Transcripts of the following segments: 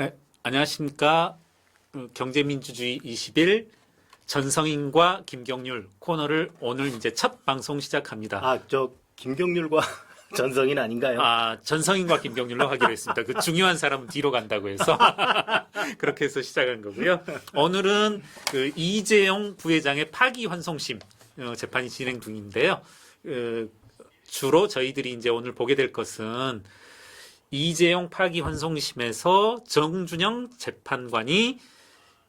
네, 안녕하십니까. 경제민주주의 20일 전성인과 김경률 코너를 오늘 이제 첫 방송 시작합니다. 아, 저 김경률과 전성인 아닌가요? 전성인과 김경률로 하기로 했습니다. 그 중요한 사람은 뒤로 간다고 해서 그렇게 해서 시작한 거고요. 오늘은 그 이재용 부회장의 파기환송심 재판이 진행 중인데요. 주로 저희들이 이제 오늘 보게 될 것은 이재용 파기환송심에서 정준영 재판관이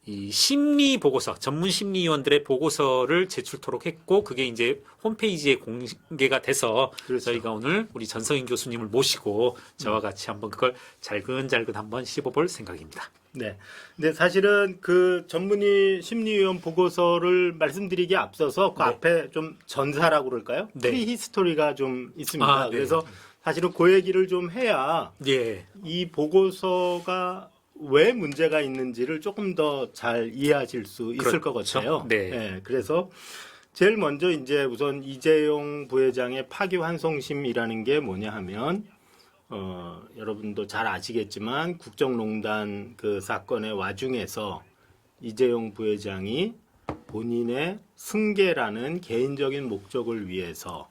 이 심리 보고서, 전문 심리위원들의 보고서를 제출토록 했고, 그게 이제 홈페이지에 공개가 돼서 그렇죠. 저희가 오늘 우리 전성인 교수님을 모시고 저와 같이 한번 그걸 잘근잘근 한번 씹어볼 생각입니다. 네. 근데 사실은 그 전문의 심리위원 보고서를 말씀드리기에 앞서서 그 네. 앞에 좀 전사라고 그럴까요? 네. 프리히스토리가 좀 있습니다. 네. 그래서 사실은 그 얘기를 좀 해야 예. 이 보고서가 왜 문제가 있는지를 조금 더 잘 이해하실 수 있을 것 그렇죠. 같아요. 네. 그래서 제일 먼저 이제 우선 이재용 부회장의 파기환송심이라는 게 뭐냐 하면 여러분도 잘 아시겠지만 국정농단 그 사건의 와중에서 이재용 부회장이 본인의 승계라는 개인적인 목적을 위해서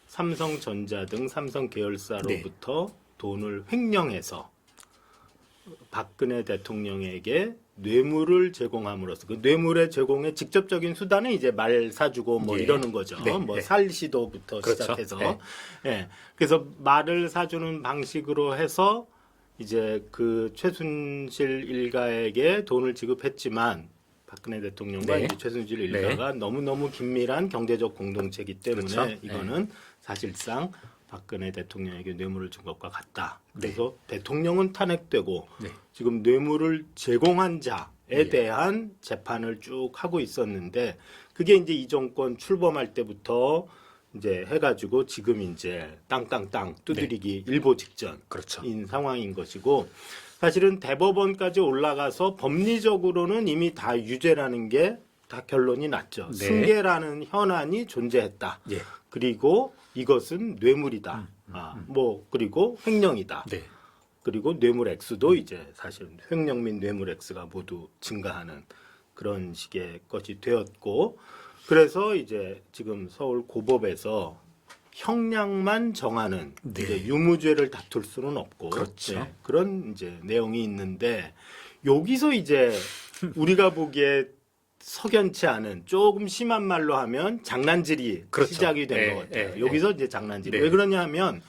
삼성전자 등 삼성 계열사로부터 돈을 횡령해서 박근혜 대통령에게 뇌물을 제공함으로써 그 뇌물의 제공의 직접적인 수단은 이제 말 사주고 뭐 예. 이러는 거죠. 네. 뭐 네. 살시도부터 그렇죠. 시작해서 네. 예. 그래서 말을 사주는 방식으로 해서 이제 그 최순실 일가에게 돈을 지급했지만 박근혜 대통령과 네. 이제 최순실 일가가 너무너무 긴밀한 경제적 공동체이기 때문에 그렇죠. 이거는 사실상 박근혜 대통령에게 뇌물을 준 것과 같다. 네. 그래서 대통령은 탄핵되고 네. 지금 뇌물을 제공한 자에 예. 대한 재판을 쭉 하고 있었는데 그게 이제 이 정권 출범할 때부터 이제 해가지고 지금 이제 땅땅땅 두드리기 일보 직전인 그렇죠. 상황인 것이고 사실은 대법원까지 올라가서 법리적으로는 이미 다 유죄라는 게 다 결론이 났죠. 네. 승계라는 현안이 존재했다. 예. 그리고 이것은 뇌물이다. 뭐 그리고 횡령이다. 네. 그리고 뇌물 액수도 이제 사실 횡령 및 뇌물 액수가 모두 증가하는 그런 식의 것이 되었고 그래서 이제 지금 서울 고법에서 형량만 정하는 네. 이제 유무죄를 다툴 수는 없고 그렇죠. 그런 이제 내용이 있는데 여기서 이제 우리가 보기에 석연치 않은 조금 심한 말로 하면 장난질이 그렇죠. 시작이 된 예, 것 같아요. 예, 여기서 이제 장난질. 네. 왜 그러냐면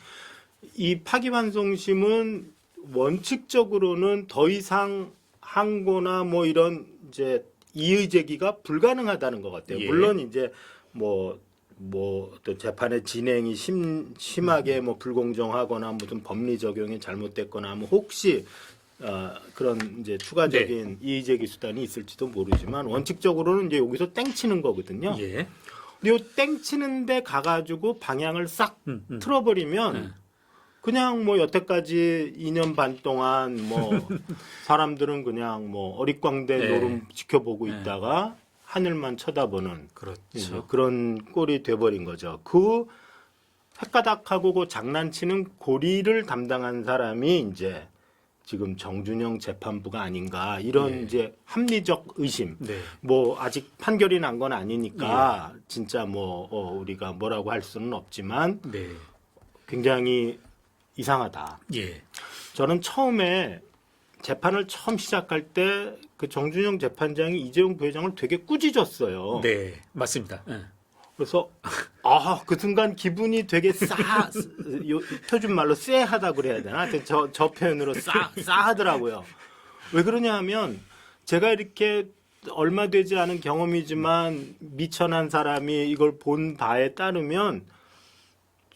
이 파기환송심은 원칙적으로는 더 이상 항고나 뭐 이런 이제 이의 제기가 불가능하다는 것 같아요. 예. 물론 이제 뭐 또 재판의 진행이 심하게 뭐 불공정하거나 무슨 법리 적용이 잘못됐거나 뭐 혹시 그런 이제 추가적인 이의 제기 수단이 있을지도 모르지만 원칙적으로는 이제 여기서 땡치는 거거든요. 예. 근데 요 땡치는데 가가지고 방향을 싹 틀어버리면 네. 그냥 뭐 여태까지 2년 반 동안 뭐 사람들은 그냥 뭐 어릿광대 네. 노름 지켜보고 네. 있다가 하늘만 쳐다보는 그렇죠. 그런 꼴이 돼버린 거죠. 그 헷가닥하고 그 장난치는 고리를 담당한 사람이 이제 지금 정준영 재판부가 아닌가 이런 네. 이제 합리적 의심. 네. 뭐 아직 판결이 난 건 아니니까 진짜 뭐 우리가 뭐라고 할 수는 없지만 네. 굉장히 이상하다. 예. 저는 처음에 재판을 처음 시작할 때 그 정준영 재판장이 이재용 부회장을 되게 꾸짖었어요. 네. 맞습니다. 예. 그래서 그 순간 기분이 되게 표준 말로 쎄하다 그래야 되나? 하여튼 저 표현으로 싸하더라고요. 왜 그러냐 하면 제가 이렇게 얼마 되지 않은 경험이지만 미천한 사람이 이걸 본 바에 따르면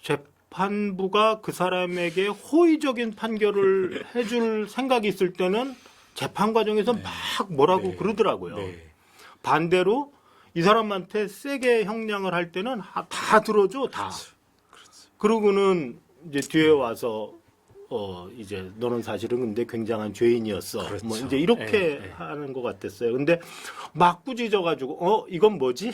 재판부가 그 사람에게 호의적인 판결을 해줄 생각이 있을 때는 재판 과정에서 막 뭐라고 네. 그러더라고요. 네. 반대로 이 사람한테 세게 형량을 할 때는 다 들어줘 다. 그러고는 이제 뒤에 와서 이제 너는 사실은 근데 굉장한 죄인이었어. 그렇죠. 뭐 이제 이렇게 네. 하는 것 같았어요. 근데 막 꾸짖어가지고 이건 뭐지?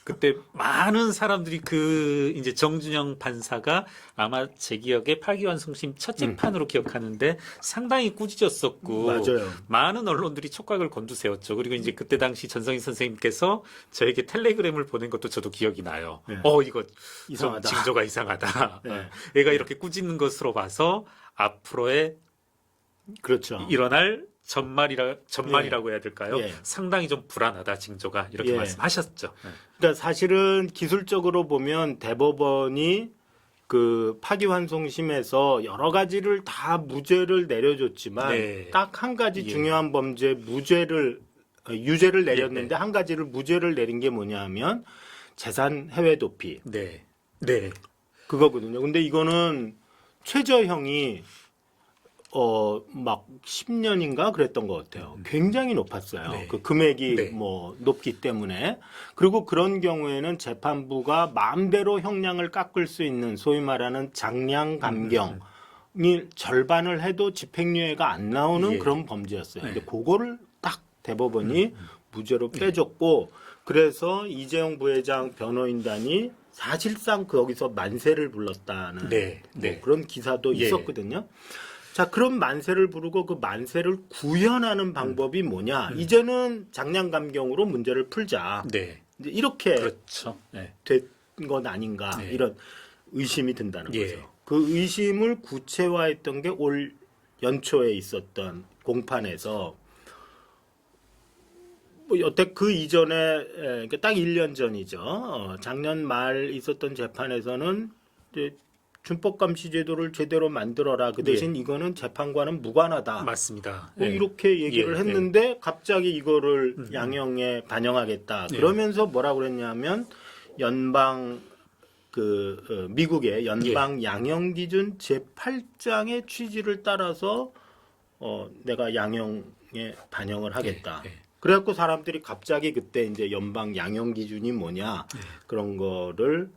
그때 많은 사람들이 그 이제 정준영 판사가 아마 제 기억에 파기환송심 첫 재판으로 기억하는데 상당히 꾸짖었었고 맞아요. 많은 언론들이 촉각을 곤두세웠죠. 그리고 이제 그때 당시 전성희 선생님께서 저에게 텔레그램을 보낸 것도 저도 기억이 나요. 네. 이거 좀 이상하다. 징조가 이상하다. 네. 얘가 이렇게 꾸짖는 것으로 봐서 앞으로의 그렇죠. 일어날 전말이라고 해야 될까요? 예. 상당히 좀 불안하다 징조가 이렇게 예. 말씀하셨죠. 그러니까 사실은 기술적으로 보면 대법원이 그 파기환송심에서 여러 가지를 다 무죄를 내려줬지만 네. 딱 한 가지 예. 중요한 범죄 유죄를 내렸는데 한 가지를 무죄를 내린 게 뭐냐면 재산 해외 도피 네, 네, 그거거든요. 근데 이거는 최저형이 막 10년인가 그랬던 것 같아요. 굉장히 높았어요. 네. 그 금액이 네. 뭐 높기 때문에. 그리고 그런 경우에는 재판부가 마음대로 형량을 깎을 수 있는 소위 말하는 장량 감경이 절반을 해도 집행유예가 안 나오는 예. 그런 범죄였어요. 네. 근데 그거를 딱 대법원이 무죄로 빼줬고 그래서 이재용 부회장 변호인단이 사실상 거기서 만세를 불렀다는 네, 뭐 네. 그런 기사도 예. 있었거든요. 자, 그럼 만세를 부르고 그 만세를 구현하는 방법이 뭐냐? 이제는 장량감경으로 문제를 풀자. 네, 이제 이렇게 그렇죠. 네, 된 건 아닌가 네. 이런 의심이 든다는 예. 거죠. 그 의심을 구체화했던 게 올 연초에 있었던 공판에서 뭐 여태 그 이전에 그러니까 딱 1년 전이죠. 작년 말 있었던 재판에서는 이제 준법감시제도를 제대로 만들어라. 그 대신 이거는 재판과는 무관하다. 맞습니다. 뭐 네. 이렇게 얘기를 예, 했는데 갑자기 이거를 양형에 반영하겠다. 예. 그러면서 뭐라 그랬냐면 연방 미국의 연방 양형 기준 제8장의 취지를 따라서 내가 양형에 반영을 하겠다. 예, 예. 그래갖고 사람들이 갑자기 그때 이제 연방 양형 기준이 뭐냐 그런 거를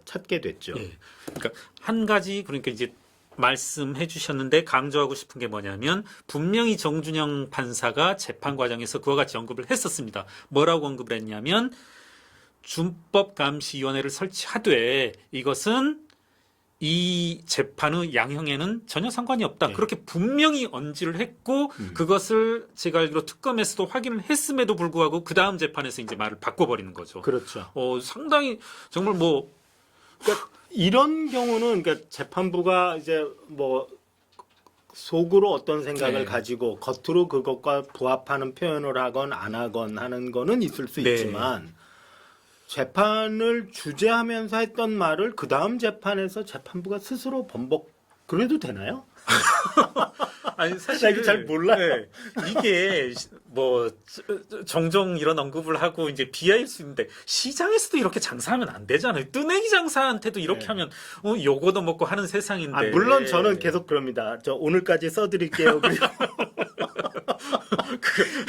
찾게 됐죠. 예. 그러니까 한 가지 그러니까 이제 말씀해 주셨는데 강조하고 싶은 게 뭐냐면 분명히 정준영 판사가 재판 과정에서 그와 같이 언급을 했었습니다. 뭐라고 언급을 했냐면 준법감시위원회를 설치하되 이것은 이 재판의 양형에는 전혀 상관이 없다. 네. 그렇게 분명히 언지를 했고 그것을 제가 알기로 특검에서도 확인을 했음에도 불구하고 그 다음 재판에서 이제 말을 바꿔버리는 거죠. 그렇죠. 상당히 정말 뭐 그러니까 이런 경우는 그러니까 재판부가 이제 뭐 속으로 어떤 생각을 네. 가지고 겉으로 그것과 부합하는 표현을 하건 안 하건 하는 거는 있을 수 네. 있지만 재판을 주재하면서 했던 말을 그 다음 재판에서 재판부가 스스로 번복 그래도 되나요? 아니 나 사실 이거 잘 몰라요. 네. 이게 뭐 종종 이런 언급을 하고 이제 비하일 수 있는데 시장에서도 이렇게 장사하면 안 되잖아요. 뜨내기 장사한테도 이렇게 네. 하면 요거도 먹고 하는 세상인데. 물론 저는 계속 그럽니다. 저 오늘까지 써드릴게요. 그리고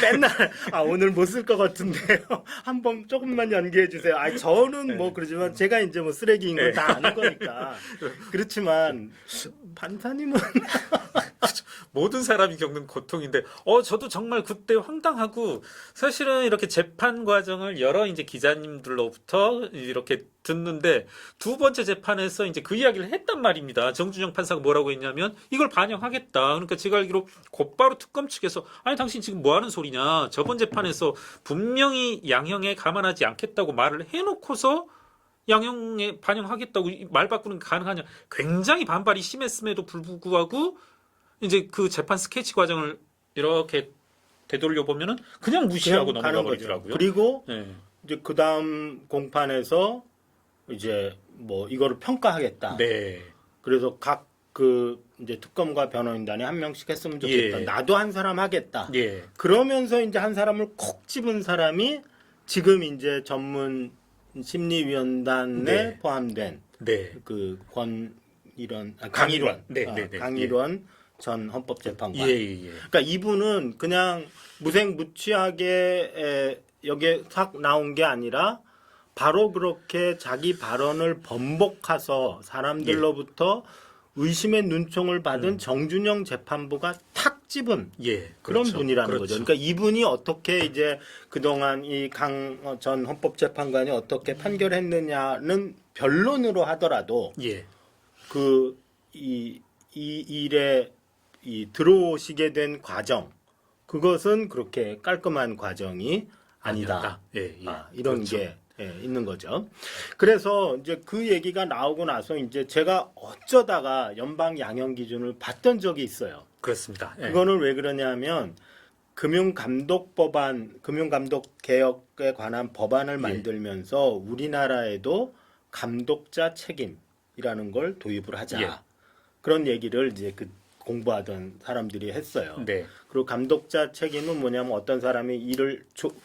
맨날 오늘 못 쓸 것 같은데요. 한번 조금만 연기해 주세요. 저는 뭐 그러지만 제가 이제 뭐 쓰레기인 걸 다 아는 거니까. 그렇지만 판사님은 모든 사람이 겪는 고통인데, 저도 정말 그때 황당하고, 사실은 이렇게 재판 과정을 여러 이제 기자님들로부터 이렇게 듣는데, 두 번째 재판에서 이제 그 이야기를 했단 말입니다. 정준영 판사가 뭐라고 했냐면, 이걸 반영하겠다. 그러니까 제가 알기로 곧바로 특검 측에서, 아니, 당신 지금 뭐 하는 소리냐. 저번 재판에서 분명히 양형에 감안하지 않겠다고 말을 해놓고서, 양형에 반영하겠다고 말 바꾸는 게 가능하냐. 굉장히 반발이 심했음에도 불구하고, 이제 그 재판 스케치 과정을 이렇게 되돌려 보면은 그냥 무시하고 그냥 넘어가 가는 버리더라고요. 거죠. 그리고 네. 이제 그 다음 공판에서 이제 뭐 이거를 평가하겠다. 네. 그래서 각 그 이제 특검과 변호인단이 한 명씩 했으면 좋겠다. 예. 나도 한 사람 하겠다. 예. 그러면서 이제 한 사람을 콕 집은 사람이 지금 이제 전문 심리위원단에 네. 포함된 네. 그 강일원. 강일원. 네, 네, 네. 강일원 전 헌법재판관. 예, 예, 예. 그러니까 이분은 그냥 무색무취하게 여기에 싹 나온 게 아니라 바로 그렇게 자기 발언을 번복해서 사람들로부터 의심의 눈총을 받은 정준영 재판부가 탁 집은 예, 그런 그렇죠. 분이라는 그렇죠. 거죠. 그러니까 이분이 어떻게 이제 그동안 이 강 전 헌법재판관이 어떻게 판결했느냐는 변론으로 하더라도 예, 이 일에 들어오시게 된 과정 그것은 그렇게 깔끔한 과정이 아니다. 아니었다. 예, 예. 이런 그렇죠. 게 있는 거죠. 그래서 이제 그 얘기가 나오고 나서 이제 제가 어쩌다가 연방 양형 기준을 봤던 적이 있어요. 그렇습니다. 예. 그거는 왜 그러냐면 금융감독 개혁에 관한 법안을 만들면서 우리나라에도 감독자 책임이라는 걸 도입을 하자. 예. 그런 얘기를 이제 그 공부하던 사람들이 했어요. 네. 그리고 감독자 책임은 뭐냐면 어떤 사람이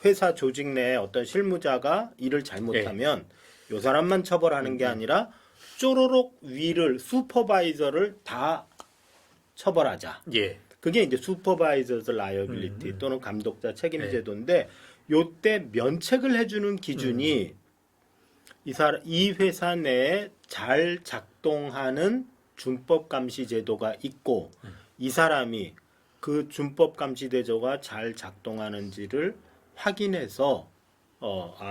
회사 조직 내에 어떤 실무자가 일을 잘못하면 요 사람만 처벌하는 게 아니라 쪼로록 위를 슈퍼바이저를 다 처벌하자. 예. 그게 이제 슈퍼바이저스 라이어빌리티 또는 감독자 책임 제도인데 요때 면책을 해주는 기준이 이 회사 내에 잘 작동하는 준법 감시 제도가 있고 이 사람이 그 준법 감시 제도가 잘 작동하는지를 확인해서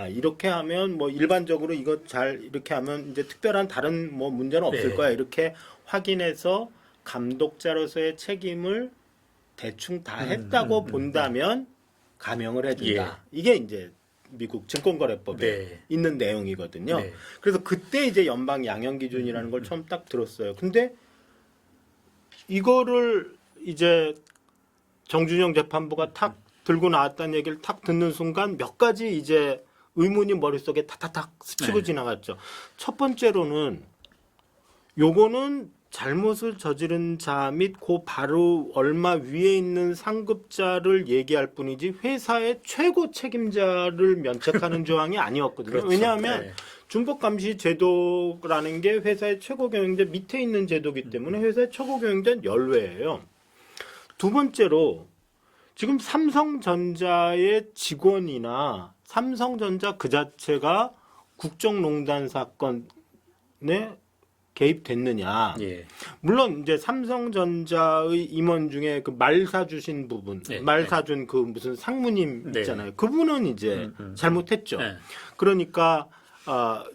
이렇게 하면 뭐 일반적으로 이거 잘 이렇게 하면 이제 특별한 다른 뭐 문제는 없을 네. 거야 이렇게 확인해서 감독자로서의 책임을 대충 다 했다고 본다면 감형을 해준다. 이게 이제 미국 증권거래법에 네. 있는 내용이거든요. 네. 그래서 그때 이제 연방 양형 기준이라는 걸 처음 딱 들었어요. 근데 이거를 이제 정준영 재판부가 탁 들고 나왔다는 얘기를 탁 듣는 순간 몇 가지 이제 의문이 머릿속에 탁탁탁 스치고 네. 지나갔죠. 첫 번째로는 요거는 잘못을 저지른 자 및 그 바로 얼마 위에 있는 상급자를 얘기할 뿐이지 회사의 최고 책임자를 면책하는 조항이 아니었거든요. 그렇죠. 왜냐하면 네. 준법감시 제도라는 게 회사의 최고 경영자 밑에 있는 제도이기 때문에 회사의 최고 경영자는 열외예요. 두 번째로 지금 삼성전자의 직원이나 삼성전자 그 자체가 국정농단 사건에 개입됐느냐. 예. 물론 이제 삼성전자의 임원 중에 그 말 사주신 부분, 네, 말 사준 그 무슨 상무님 네. 있잖아요. 그분은 이제 잘못했죠. 네. 그러니까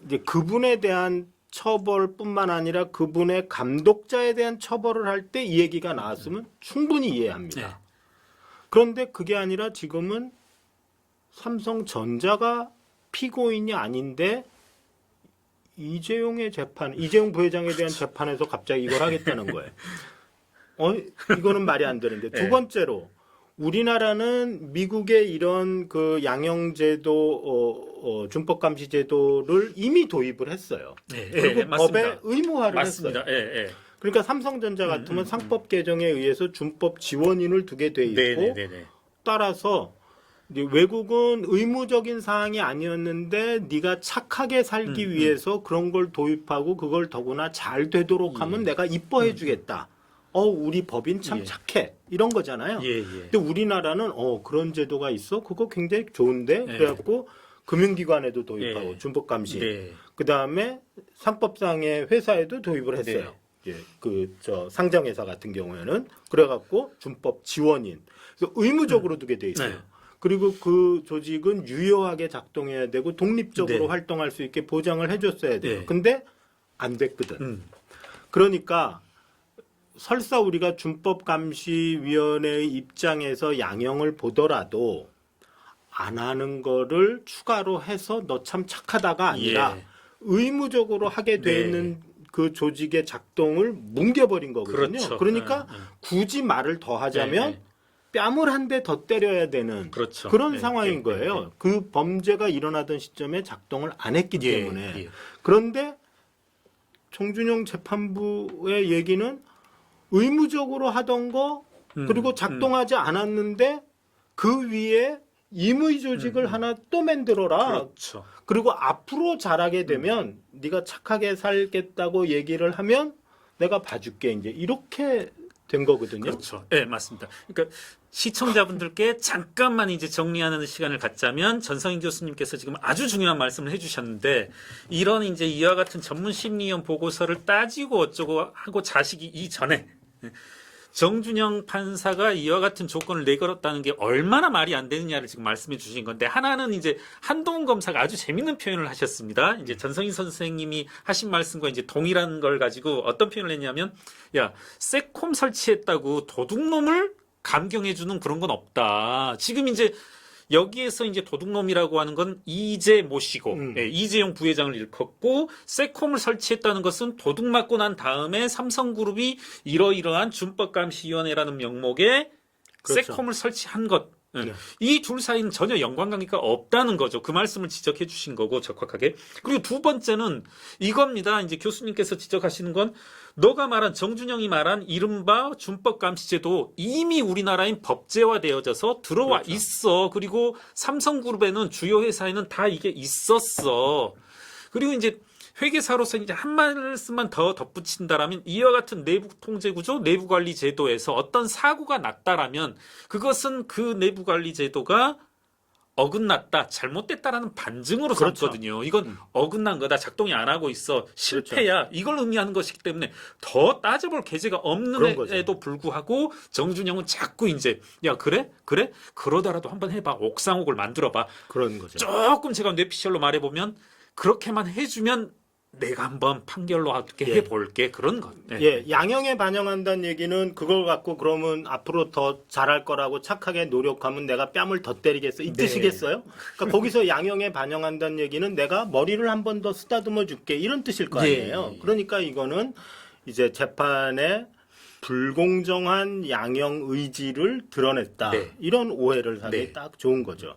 이제 그분에 대한 처벌뿐만 아니라 그분의 감독자에 대한 처벌을 할 때 이 얘기가 나왔으면 충분히 이해합니다. 네. 그런데 그게 아니라 지금은 삼성전자가 피고인이 아닌데 이재용 부회장에 대한 재판에서 갑자기 이걸 하겠다는 거예요. 이거는 말이 안 되는데. 두 번째로 우리나라는 미국의 이런 그 양형제도 준법감시제도를 이미 도입을 했어요. 네. 그리고 예, 맞습니다. 법에 의무화를 맞습니다. 했어요. 예, 예. 그러니까 삼성전자 같으면 상법 개정에 의해서 준법 지원인을 두게 돼 있고 네, 네, 네, 네. 따라서 이제 외국은 의무적인 사항이 아니었는데 네가 착하게 살기 위해서 그런 걸 도입하고 그걸 더구나 잘 되도록 하면 내가 이뻐해 주겠다. 우리 법인 참 예. 착해. 이런 거잖아요. 예, 예. 근데 우리나라는 그런 제도가 있어? 그거 굉장히 좋은데? 예. 그래갖고 금융기관에도 도입하고 예. 준법감시. 네. 그다음에 상법상의 회사에도 도입을 했어요. 예, 상장회사 같은 경우에는 그래갖고 준법 지원인 그래서 의무적으로 두게 돼 있어요. 네. 그리고 그 조직은 유효하게 작동해야 되고 독립적으로 네. 활동할 수 있게 보장을 해줬어야 돼요. 네. 근데 안 됐거든. 그러니까 설사 우리가 준법감시위원회의 입장에서 양형을 보더라도 안 하는 거를 추가로 해서 너 참 착하다가 아니라 예. 의무적으로 하게 돼 네. 있는 그 조직의 작동을 뭉개버린 거거든요. 그렇죠. 그러니까 굳이 말을 더 하자면 네. 뺨을 한 대 더 때려야 되는 그렇죠. 그런 네, 상황인 네, 거예요. 네, 네. 그 범죄가 일어나던 시점에 작동을 안 했기 예, 때문에. 예. 그런데 정준영 재판부의 얘기는 의무적으로 하던 거 그리고 작동하지 않았는데 그 위에 임의 조직을 하나 또 만들어라. 그렇죠. 그리고 앞으로 잘하게 되면 네가 착하게 살겠다고 얘기를 하면 내가 봐줄게. 이제 이렇게 된 거거든요. 그렇죠. 네, 맞습니다. 그러니까 시청자분들께 잠깐만 이제 정리하는 시간을 갖자면 전성인 교수님께서 지금 아주 중요한 말씀을 해주셨는데 이런 이제 이와 같은 전문 심리위원 보고서를 따지고 어쩌고 하고 자식이 이전에 정준영 판사가 이와 같은 조건을 내걸었다는 게 얼마나 말이 안 되느냐를 지금 말씀해 주신 건데 하나는 이제 한동훈 검사가 아주 재밌는 표현을 하셨습니다. 이제 전성인 선생님이 하신 말씀과 이제 동일한 걸 가지고 어떤 표현을 했냐면 야, 세콤 설치했다고 도둑놈을 감경해 주는 그런 건 없다. 지금 이제 여기에서 이제 도둑놈이라고 하는 건 이재 모시고 이재용 부회장을 일컫고 세콤을 설치했다는 것은 도둑 맞고 난 다음에 삼성그룹이 이러이러한 준법감시위원회라는 명목의 그렇죠. 세콤을 설치한 것. 네. 이 둘 사이는 전혀 연관관계가 없다는 거죠. 그 말씀을 지적해 주신 거고 적확하게. 그리고 두 번째는 이겁니다. 이제 교수님께서 지적하시는 건 너가 말한 정준영이 말한 이른바 준법감시제도 이미 우리나라인 법제화되어져서 들어와 그렇죠. 있어. 그리고 삼성그룹에는 주요 회사에는 다 이게 있었어. 그리고 이제 회계사로서 이제 한 말씀만 더 덧붙인다라면 이와 같은 내부 통제 구조, 내부 관리 제도에서 어떤 사고가 났다라면 그것은 그 내부 관리 제도가 어긋났다, 잘못됐다라는 반증으로 그렇죠. 삼거든요. 이건 어긋난 거다, 작동이 안 하고 있어, 실패야. 이걸 의미하는 것이기 때문에 더 따져볼 계제가 그런 없는 거죠. 에도 불구하고 정준영은 자꾸 이제 야 그래? 그러다라도 한번 해봐. 옥상옥을 만들어봐. 그런 거죠. 조금 제가 뇌피셜로 말해보면 그렇게만 해주면 내가 한번 판결로 하게 예. 해볼게 그런 것. 네. 예, 양형에 반영한다는 얘기는 그걸 갖고 그러면 앞으로 더 잘할 거라고 착하게 노력하면 내가 뺨을 더 때리겠어 이 네. 뜻이겠어요? 그러니까 거기서 양형에 반영한다는 얘기는 내가 머리를 한 번 더 쓰다듬어 줄게 이런 뜻일 거 아니에요. 예. 그러니까 이거는 이제 재판에 불공정한 양형 의지를 드러냈다. 네. 이런 오해를 하기 네. 딱 좋은 거죠.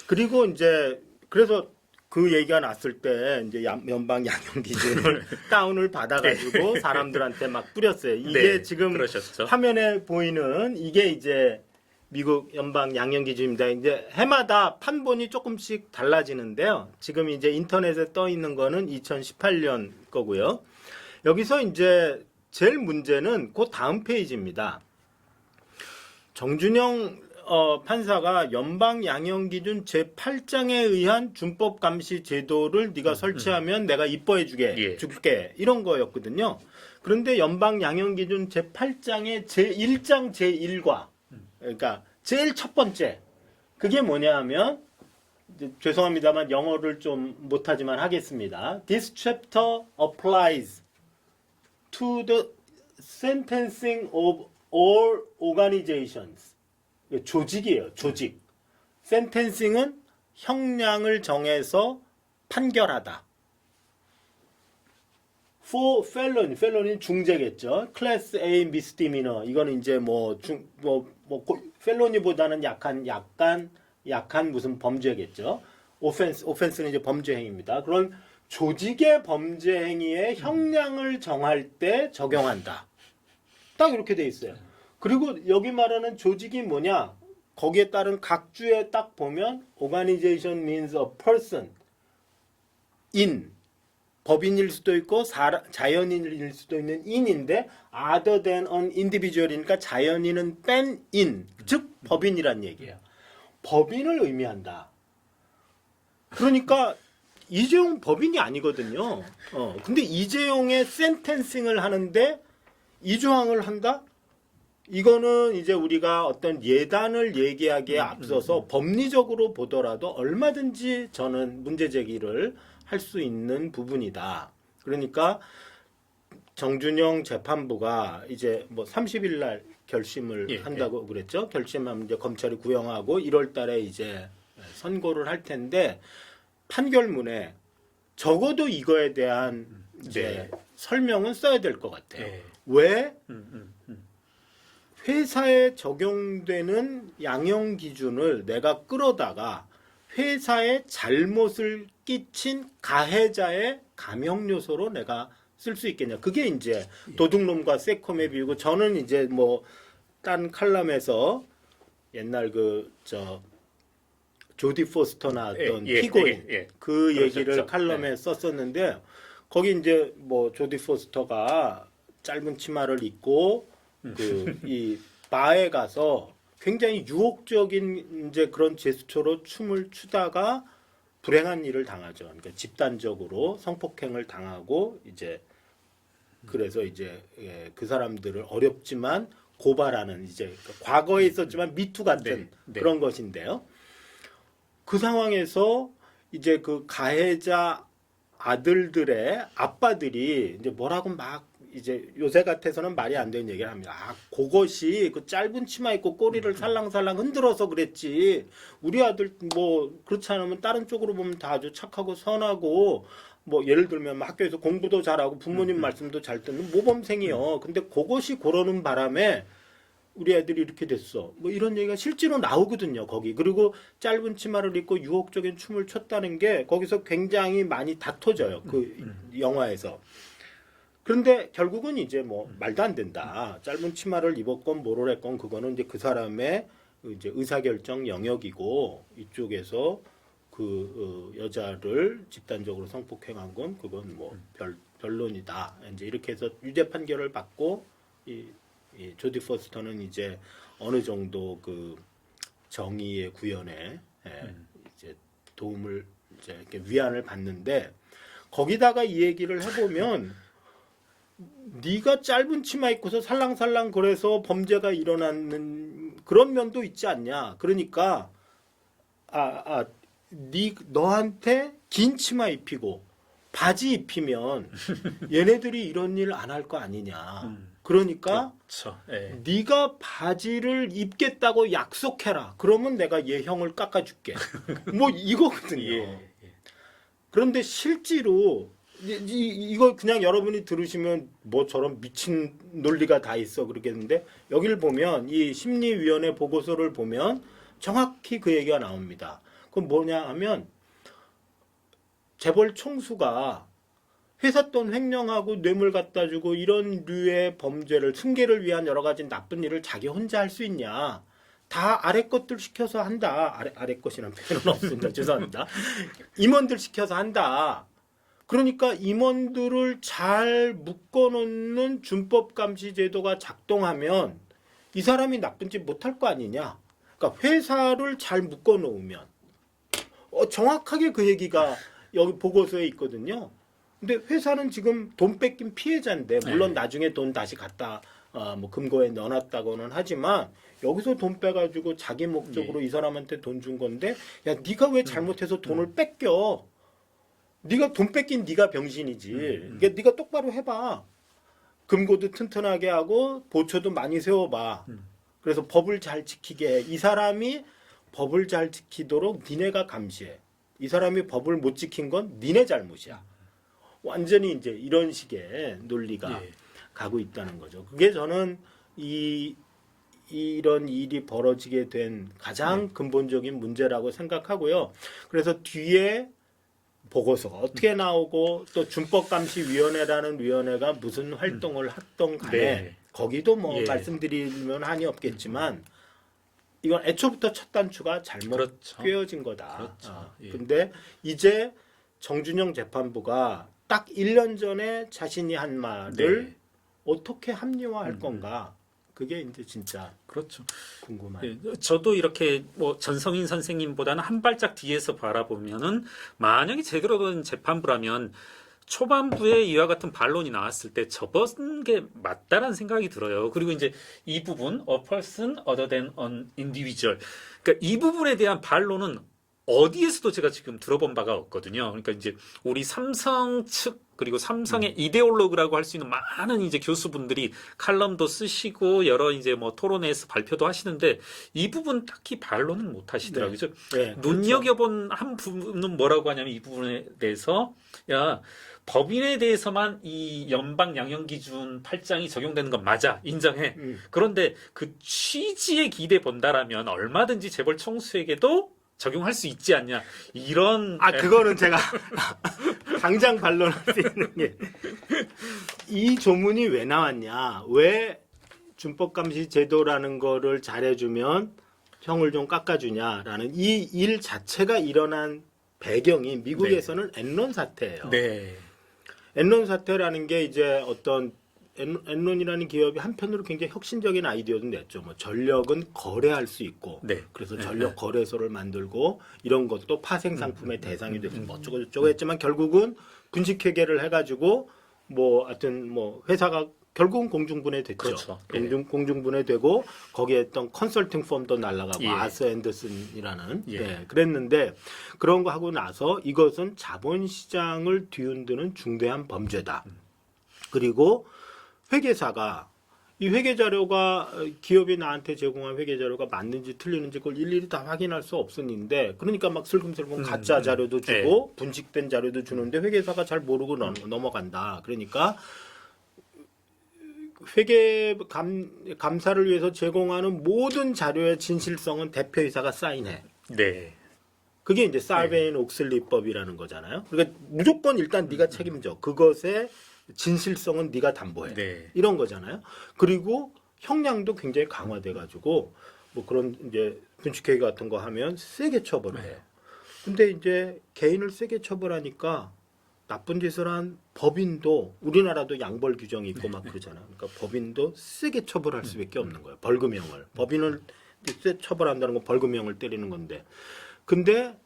그리고 이제 그래서 그 얘기가 났을 때 이제 연방 양형 기준을 다운을 받아가지고 사람들한테 막 뿌렸어요. 이게 네, 지금 그러셨죠. 화면에 보이는 이게 이제 미국 연방 양형 기준입니다. 이제 해마다 판본이 조금씩 달라지는데요. 지금 이제 인터넷에 떠 있는 거는 2018년 거고요. 여기서 이제 제일 문제는 그 다음 페이지입니다. 정준영 판사가 연방 양형 기준 제8장에 의한 준법 감시 제도를 네가 설치하면 내가 이뻐해 예. 줄게 이런 거였거든요. 그런데 연방 양형 기준 제8장의 제1장 제1과 그러니까 제일 첫 번째 그게 뭐냐 하면 이제 죄송합니다만 영어를 좀 못하지만 하겠습니다. This chapter applies to the sentencing of all organizations. 조직이에요. 조직. 센텐싱은 형량을 정해서 판결하다. For felony, felony는 중죄겠죠. Class A misdemeanor. 이거는 이제 felony보다는 약한 무슨 범죄겠죠. offense는 이제 범죄 행위입니다. 그런 조직의 범죄 행위에 형량을 정할 때 적용한다. 딱 이렇게 돼 있어요. 그리고 여기 말하는 조직이 뭐냐? 거기에 따른 각 주에 딱 보면 organization means a person, in, 법인일 수도 있고 자연인일 수도 있는 in인데 other than an individual이니까 자연인은 뺀 in, 즉 법인이란 얘기예요. 법인을 의미한다. 그러니까 이재용 법인이 아니거든요. 근데 이재용의 센텐싱을 하는데 이 조항을 한다? 이거는 이제 우리가 어떤 예단을 얘기하기에 앞서서 법리적으로 보더라도 얼마든지 저는 문제 제기를 할 수 있는 부분이다. 그러니까 정준영 재판부가 이제 30일 날 결심을 한다고 그랬죠. 결심하면 이제 검찰이 구형하고 1월 달에 이제 선고를 할 텐데 판결문에 적어도 이거에 대한 이제 설명은 써야 될 것 같아요. 왜 회사에 적용되는 양형 기준을 내가 끌어다가 회사에 잘못을 끼친 가해자의 감형 요소로 내가 쓸 수 있겠냐. 그게 이제 도둑놈과 세콤의 비유고 저는 이제 딴 칼럼에서 옛날 조디 포스터 나왔던 피고인 그 얘기를 그러셨죠. 칼럼에 썼었는데 거기 이제 조디 포스터가 짧은 치마를 입고 그 이 바에 가서 굉장히 유혹적인 이제 그런 제스처로 춤을 추다가 불행한 일을 당하죠. 그러니까 집단적으로 성폭행을 당하고 이제 그래서 이제 그 사람들을 어렵지만 고발하는 이제 과거에 있었지만 미투 같은 네. 그런 것인데요. 그 상황에서 이제 그 가해자 아들들의 아빠들이 이제 뭐라고 막 이제 요새 같아서는 말이 안 되는 얘기를 합니다. 아, 그것이 그 짧은 치마 입고 꼬리를 살랑살랑 흔들어서 그랬지. 우리 아들 뭐 그렇지 않으면 다른 쪽으로 보면 다 아주 착하고 선하고 뭐 예를 들면 뭐 학교에서 공부도 잘하고 부모님 말씀도 잘 듣는 모범생이요. 근데 그것이 그러는 바람에 우리 애들이 이렇게 됐어. 뭐 이런 얘기가 실제로 나오거든요, 거기. 그리고 짧은 치마를 입고 유혹적인 춤을 췄다는 게 거기서 굉장히 많이 다퉈져요, 그 영화에서. 그런데 결국은 이제 뭐 말도 안 된다. 짧은 치마를 입었건 뭐를 했건 그거는 이제 그 사람의 이제 의사결정 영역이고 이쪽에서 그 여자를 집단적으로 성폭행한 건 그건 뭐 변론이다. 이제 이렇게 해서 유죄 판결을 받고 이 조디 포스터는 이제 어느 정도 그 정의의 구현에 이제 도움을 이제 이렇게 위안을 받는데 거기다가 이 얘기를 해보면 네가 짧은 치마 입고서 살랑살랑 그래서 범죄가 일어나는 그런 면도 있지 않냐. 그러니까 너한테 긴 치마 입히고 바지 입히면 얘네들이 이런 일 안 할 거 아니냐. 그러니까 그렇죠. 예. 네가 바지를 입겠다고 약속해라. 그러면 내가 얘 형을 깎아줄게. 뭐 이거거든요. 예. 그런데 실제로 이거 그냥 여러분이 들으시면 뭐 저런 미친 논리가 다 있어 그러겠는데 여기를 보면 이 심리위원회 보고서를 보면 정확히 그 얘기가 나옵니다. 그건 뭐냐 하면 재벌 총수가 회사 돈 횡령하고 뇌물 갖다 주고 이런 류의 범죄를 승계를 위한 여러 가지 나쁜 일을 자기 혼자 할 수 있냐. 다 아래 것들 시켜서 한다. 아래 것이라는 표현은 없습니다. 죄송합니다. 임원들 시켜서 한다. 그러니까 임원들을 잘 묶어놓는 준법감시 제도가 작동하면 이 사람이 나쁜 짓 못할 거 아니냐. 그러니까 회사를 잘 묶어놓으면 정확하게 그 얘기가 여기 보고서에 있거든요. 근데 회사는 지금 돈 뺏긴 피해자인데 물론 나중에 돈 다시 갖다 뭐 금고에 넣어놨다고는 하지만 여기서 돈 빼가지고 자기 목적으로 이 사람한테 돈 준 건데 야 네가 왜 잘못해서 돈을 뺏겨? 네가 돈 뺏긴 네가 병신이지. 그러니까 네가 똑바로 해봐. 금고도 튼튼하게 하고 보초도 많이 세워봐. 그래서 법을 잘 지키게 해. 이 사람이 법을 잘 지키도록 니네가 감시해. 이 사람이 법을 못 지킨 건 니네 잘못이야. 완전히 이제 이런 식의 논리가 가고 있다는 거죠. 그게 저는 이런 일이 벌어지게 된 가장 근본적인 문제라고 생각하고요. 그래서 뒤에 보고서가 어떻게 나오고 또 준법감시위원회라는 위원회가 무슨 활동을 했던 간에 거기도 뭐 말씀드리면 한이 없겠지만 이건 애초부터 첫 단추가 잘못 꿰어진 거다. 근데 이제 정준영 재판부가 딱 1년 전에 자신이 한 말을 어떻게 합리화할 건가? 그게 이제 진짜 그렇죠. 궁금해요. 저도 이렇게 뭐 전성인 선생님보다는 한 발짝 뒤에서 바라보면은 만약에 제대로 된 재판부라면 초반부에 이와 같은 반론이 나왔을 때 접은 게 맞다라는 생각이 들어요. 그리고 이제 이 부분, a person other than an individual. 그러니까 이 부분에 대한 반론은 어디에서도 제가 지금 들어본 바가 없거든요. 그러니까 이제 우리 삼성 측 그리고 삼성의 이데올로그라고 할 수 있는 많은 이제 교수분들이 칼럼도 쓰시고 여러 이제 뭐 토론회에서 발표도 하시는데 이 부분 딱히 반론은 못 하시더라고요. 눈여겨본 한 부분은 뭐라고 하냐면 이 부분에 대해서 야 법인에 대해서만 이 연방 양형 기준 8장이 적용되는 건 맞아. 인정해. 그런데 그 취지에 기대 본다라면 얼마든지 재벌 총수에게도 적용할 수 있지 않냐. 이런 그거는 제가 당장 반론할 수 있는 게 이 조문이 왜 나왔냐. 왜 준법감시 제도라는 거를 잘해주면 형을 좀 깎아주냐라는 이 일 자체가 일어난 배경이 미국에서는 엔론 사태예요. 엔론 사태라는 게 이제 어떤 엔론이라는 기업이 한편으로 굉장히 혁신적인 아이디어도 냈죠. 뭐 전력은 거래할 수 있고, 네. 그래서 전력 거래소를 만들고 이런 것도 파생 상품의 대상이 되고 뭐 어쩌고 저쩌고 했지만 결국은 분식회계를 해가지고 뭐 하여튼 뭐 회사가 결국은 공중분해됐죠. 그렇죠. 공중분해되고 거기에 했던 컨설팅 펌도 날라가고 예. 아서 앤더슨이라는 예. 네, 그랬는데 그런 거 하고 나서 이것은 자본시장을 뒤흔드는 중대한 범죄다. 그리고 회계사가 이 회계 자료가 기업이 나한테 제공한 회계 자료가 맞는지 틀리는지 그걸 일일이 다 확인할 수 없었는데 그러니까 막 슬금슬금 가짜 자료도 주고 분식된 자료도 주는데 회계사가 잘 모르고 넘어간다. 그러니까 회계 감사를 위해서 제공하는 모든 자료의 진실성은 대표이사가 사인해. 네. 그게 이제 살베인 옥슬리법이라는 거잖아요. 그러니까 무조건 일단 네가 책임져. 그것의 진실성은 네가 담보해. 네. 이런 거잖아요. 그리고 형량도 굉장히 강화돼 가지고 뭐 그런 이제 분식회계 같은 거 하면 세게 처벌을 해요. 근데 이제 개인을 세게 처벌하니까 나쁜 짓을 한 법인도 우리나라도 양벌 규정이 있고 막 그러잖아요. 그러니까 법인도 세게 처벌할 수밖에 없는 거예요. 벌금형을. 법인을 세 처벌한다는 건 벌금형을 때리는 건데. 근데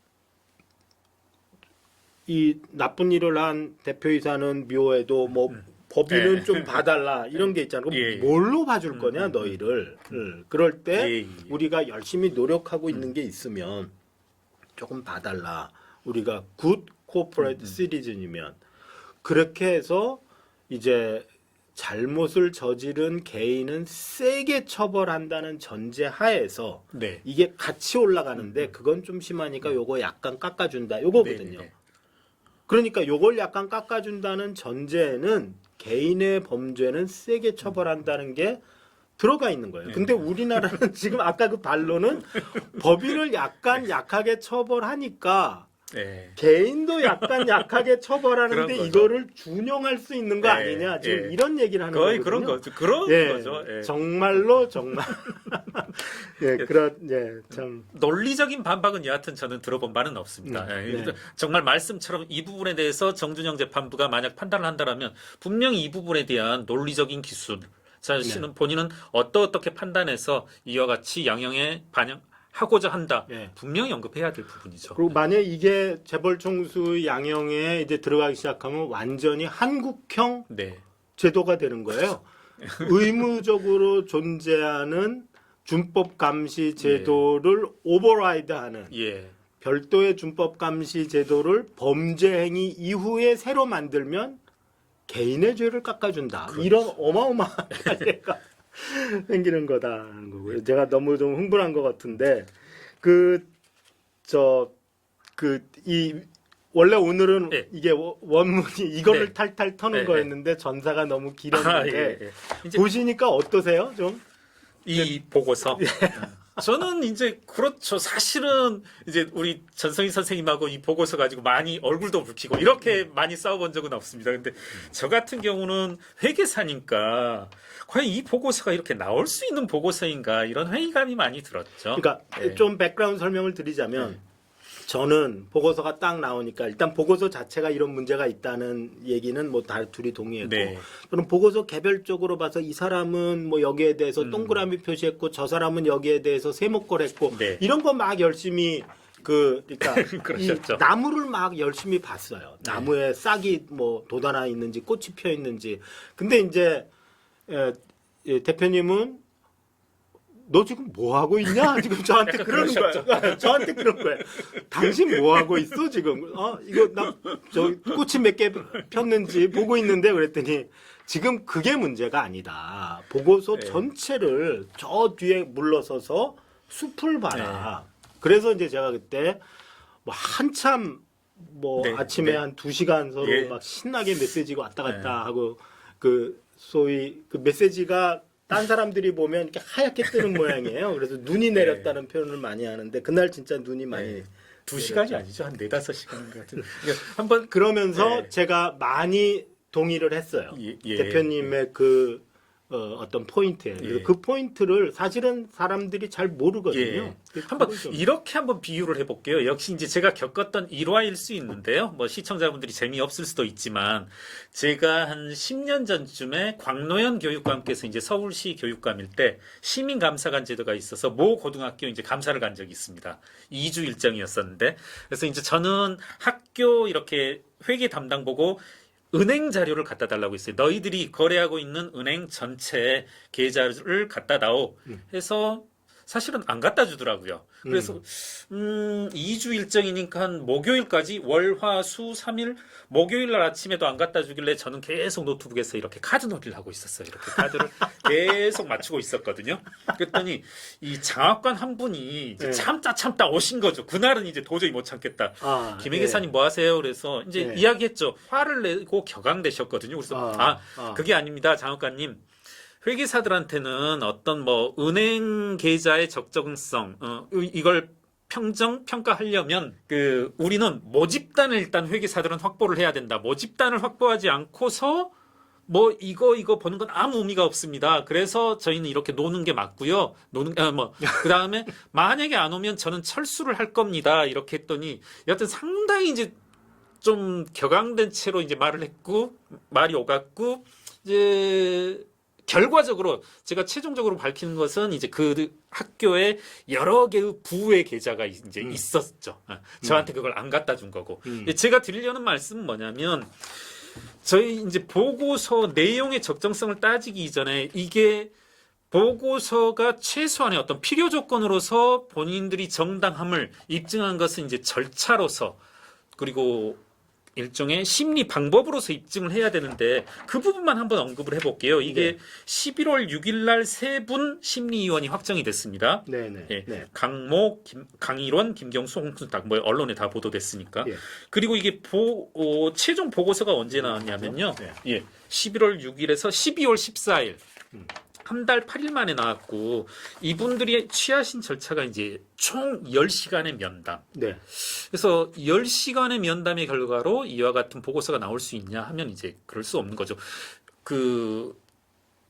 이 나쁜 일을 한 대표이사는 묘해도 뭐 법인은 좀 봐달라 이런 게 있잖아요. 그럼 예. 뭘로 봐줄 거냐 너희를. 그럴 때 예. 우리가 열심히 노력하고 있는 게 있으면 조금 봐달라. 우리가 굿 코퍼레이트 시리즌이면 그렇게 해서 이제 잘못을 저지른 개인은 세게 처벌한다는 전제 하에서 네. 이게 같이 올라가는데 그건 좀 심하니까 요거 약간 깎아준다 요거거든요. 네. 그러니까 요걸 약간 깎아준다는 전제에는 개인의 범죄는 세게 처벌한다는 게 들어가 있는 거예요. 근데 우리나라는 지금 아까 그 반론은 법인을 약간 약하게 처벌하니까 네. 개인도 약간 약하게 그런 처벌하는데 거죠. 이거를 준용할 수 있는 거 예, 아니냐 지금 예. 이런 얘기를 하는 거의 거거든요. 그런 거죠. 그런 예, 거죠. 예. 정말로 정말 참 논리적인 반박은 여하튼 저는 들어본 바는 없습니다. 예, 네. 정말 말씀처럼 이 부분에 대해서 정준영 재판부가 만약 판단을 한다면 분명히 이 부분에 대한 논리적인 기술 자신은 본인은 어떻게 판단해서 이와 같이 양형에 반영하고자 한다. 네. 분명히 언급해야 될 부분이죠. 그리고 만약 이게 재벌 총수 양형에 이제 들어가기 시작하면 완전히 한국형 네. 제도가 되는 거예요. 의무적으로 존재하는 준법 감시 제도를 오버라이드하는 예. 별도의 준법 감시 제도를 범죄 행위 이후에 새로 만들면 개인의 죄를 깎아준다. 그렇죠. 이런 어마어마한 가제가 생기는 거다라는 거고요. 제가 너무 좀 흥분한 것 같은데 원래 오늘은 네. 이게 원문이 이거를 네. 탈탈 터는 네, 거였는데 전사가 너무 길었는데 예. 이제 보시니까 어떠세요? 좀 이 보고서. 저는 이제 그렇죠. 사실은 이제 우리 전성희 선생님하고 이 보고서 가지고 많이 얼굴도 붉히고 이렇게 많이 싸워본 적은 없습니다. 근데 저 같은 경우는 회계사니까 과연 이 보고서가 이렇게 나올 수 있는 보고서인가 이런 회의감이 많이 들었죠. 그러니까 네. 좀 백그라운드 설명을 드리자면 저는 보고서가 딱 나오니까 일단 보고서 자체가 이런 문제가 있다는 얘기는 뭐 다 둘이 동의했고 네. 저는 보고서 개별적으로 봐서 이 사람은 뭐 여기에 대해서 동그라미 표시했고 저 사람은 여기에 대해서 세목걸 했고 네. 이런 거 막 열심히 그러니까 이 그러셨죠. 나무를 막 열심히 봤어요. 나무에 싹이 뭐 돋아나 있는지 꽃이 펴 있는지. 근데 이제 대표님은 너 지금 뭐 하고 있냐? 지금 저한테 그러는 거예요. 저한테 그런 거예요. 당신 뭐 하고 있어 지금? 이거 나 저 꽃이 몇 개 폈는지 보고 있는데 그랬더니 지금 그게 문제가 아니다. 보고서 네. 전체를 저 뒤에 물러서서 숲을 봐라. 그래서 이제 제가 그때 뭐 한참 뭐 네. 아침에 네. 한 2시간 서로 예. 막 신나게 메시지가 왔다 갔다 하고 그 소위 그 메시지가 딴 사람들이 보면 이렇게 하얗게 뜨는 모양이에요. 그래서 눈이 내렸다는 표현을 많이 하는데 그날 진짜 눈이 많이 네. 2시간이 아니죠. 한 4-5시간 같은. 한번 그러면서 네. 제가 많이 동의를 했어요. 예. 대표님의 그 어떤 포인트예요. 예. 그 포인트를 사실은 사람들이 잘 모르거든요. 한번 그걸 좀- 이렇게 한번 비유를 해볼게요. 역시 이제 제가 겪었던 일화일 수 있는데요. 뭐 시청자분들이 재미없을 수도 있지만 제가 한 10년 전쯤에 광노현 교육감께서 이제 서울시 교육감일 때 시민감사관 제도가 있어서 모 고등학교 이제 감사를 간 적이 있습니다. 2주 일정이었었는데 그래서 이제 저는 학교 이렇게 회계 담당 보고 은행 자료를 갖다 달라고 했어요. 너희들이 거래하고 있는 은행 전체 계좌를 갖다 다오 해서 사실은 안 갖다 주더라고요. 그래서 2주 일정이니까 한 목요일까지 월, 화, 수 3일 목요일 날 아침에도 안 갖다 주길래 저는 계속 노트북에서 이렇게 카드 놀이를 하고 있었어요. 이렇게 카드를 계속 맞추고 있었거든요. 그랬더니 이 장학관 한 분이 이제 네. 참다 오신 거죠. 그날은 이제 도저히 못 참겠다. 아, 김혜계사님 뭐 하세요? 그래서 이제 네. 이야기했죠. 화를 내고 격앙되셨거든요. 그래서 그게 아닙니다. 장학관님. 회계사들한테는 어떤 뭐 은행 계좌의 적정성 이걸 평가하려면 우리는 모집단을 일단 회계사들은 확보를 해야 된다. 모집단을 확보하지 않고서 뭐 이거 보는 건 아무 의미가 없습니다. 그래서 저희는 이렇게 노는 게 맞고요. 그다음에 만약에 안 오면 저는 철수를 할 겁니다. 이렇게 했더니 여하튼 상당히 이제 좀 격앙된 채로 이제 말을 했고 말이 오갔고 이제 결과적으로 제가 최종적으로 밝히는 것은 이제 그 학교에 여러 개의 부의 계좌가 이제 있었죠. 저한테 그걸 안 갖다 준 거고. 제가 드리려는 말씀은 뭐냐면 저희 이제 보고서 내용의 적정성을 따지기 이전에 이게 보고서가 최소한의 어떤 필요 조건으로서 본인들이 정당함을 입증한 것은 이제 절차로서 그리고 일종의 심리 방법으로서 입증을 해야 되는데 그 부분만 한번 언급을 해볼게요. 이게 11월 6일 날 세 분 심리위원이 확정이 됐습니다. 네네. 예, 네. 강모, 강일원, 김경수, 홍순탁 뭐 언론에 다 보도됐으니까. 예. 그리고 이게 최종 보고서가 언제 나왔냐면요. 예, 11월 6일에서 12월 14일. 한 달 8일 만에 나왔고 이분들이 취하신 절차가 이제 총 10시간의 면담. 네. 그래서 10시간의 면담의 결과로 이와 같은 보고서가 나올 수 있냐 하면 이제 그럴 수 없는 거죠.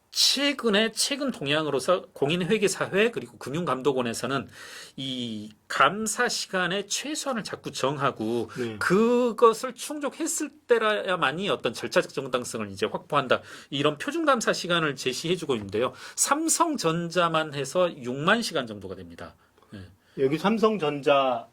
최근 동향으로서 공인회계사회 그리고 금융감독원에서는 이 감사 시간의 최소한을 자꾸 정하고 그것을 충족했을 때라야만이 어떤 절차적 정당성을 이제 확보한다. 이런 표준 감사 시간을 제시해주고 있는데요. 삼성전자만 해서 6만 시간 정도가 됩니다. 여기 삼성전자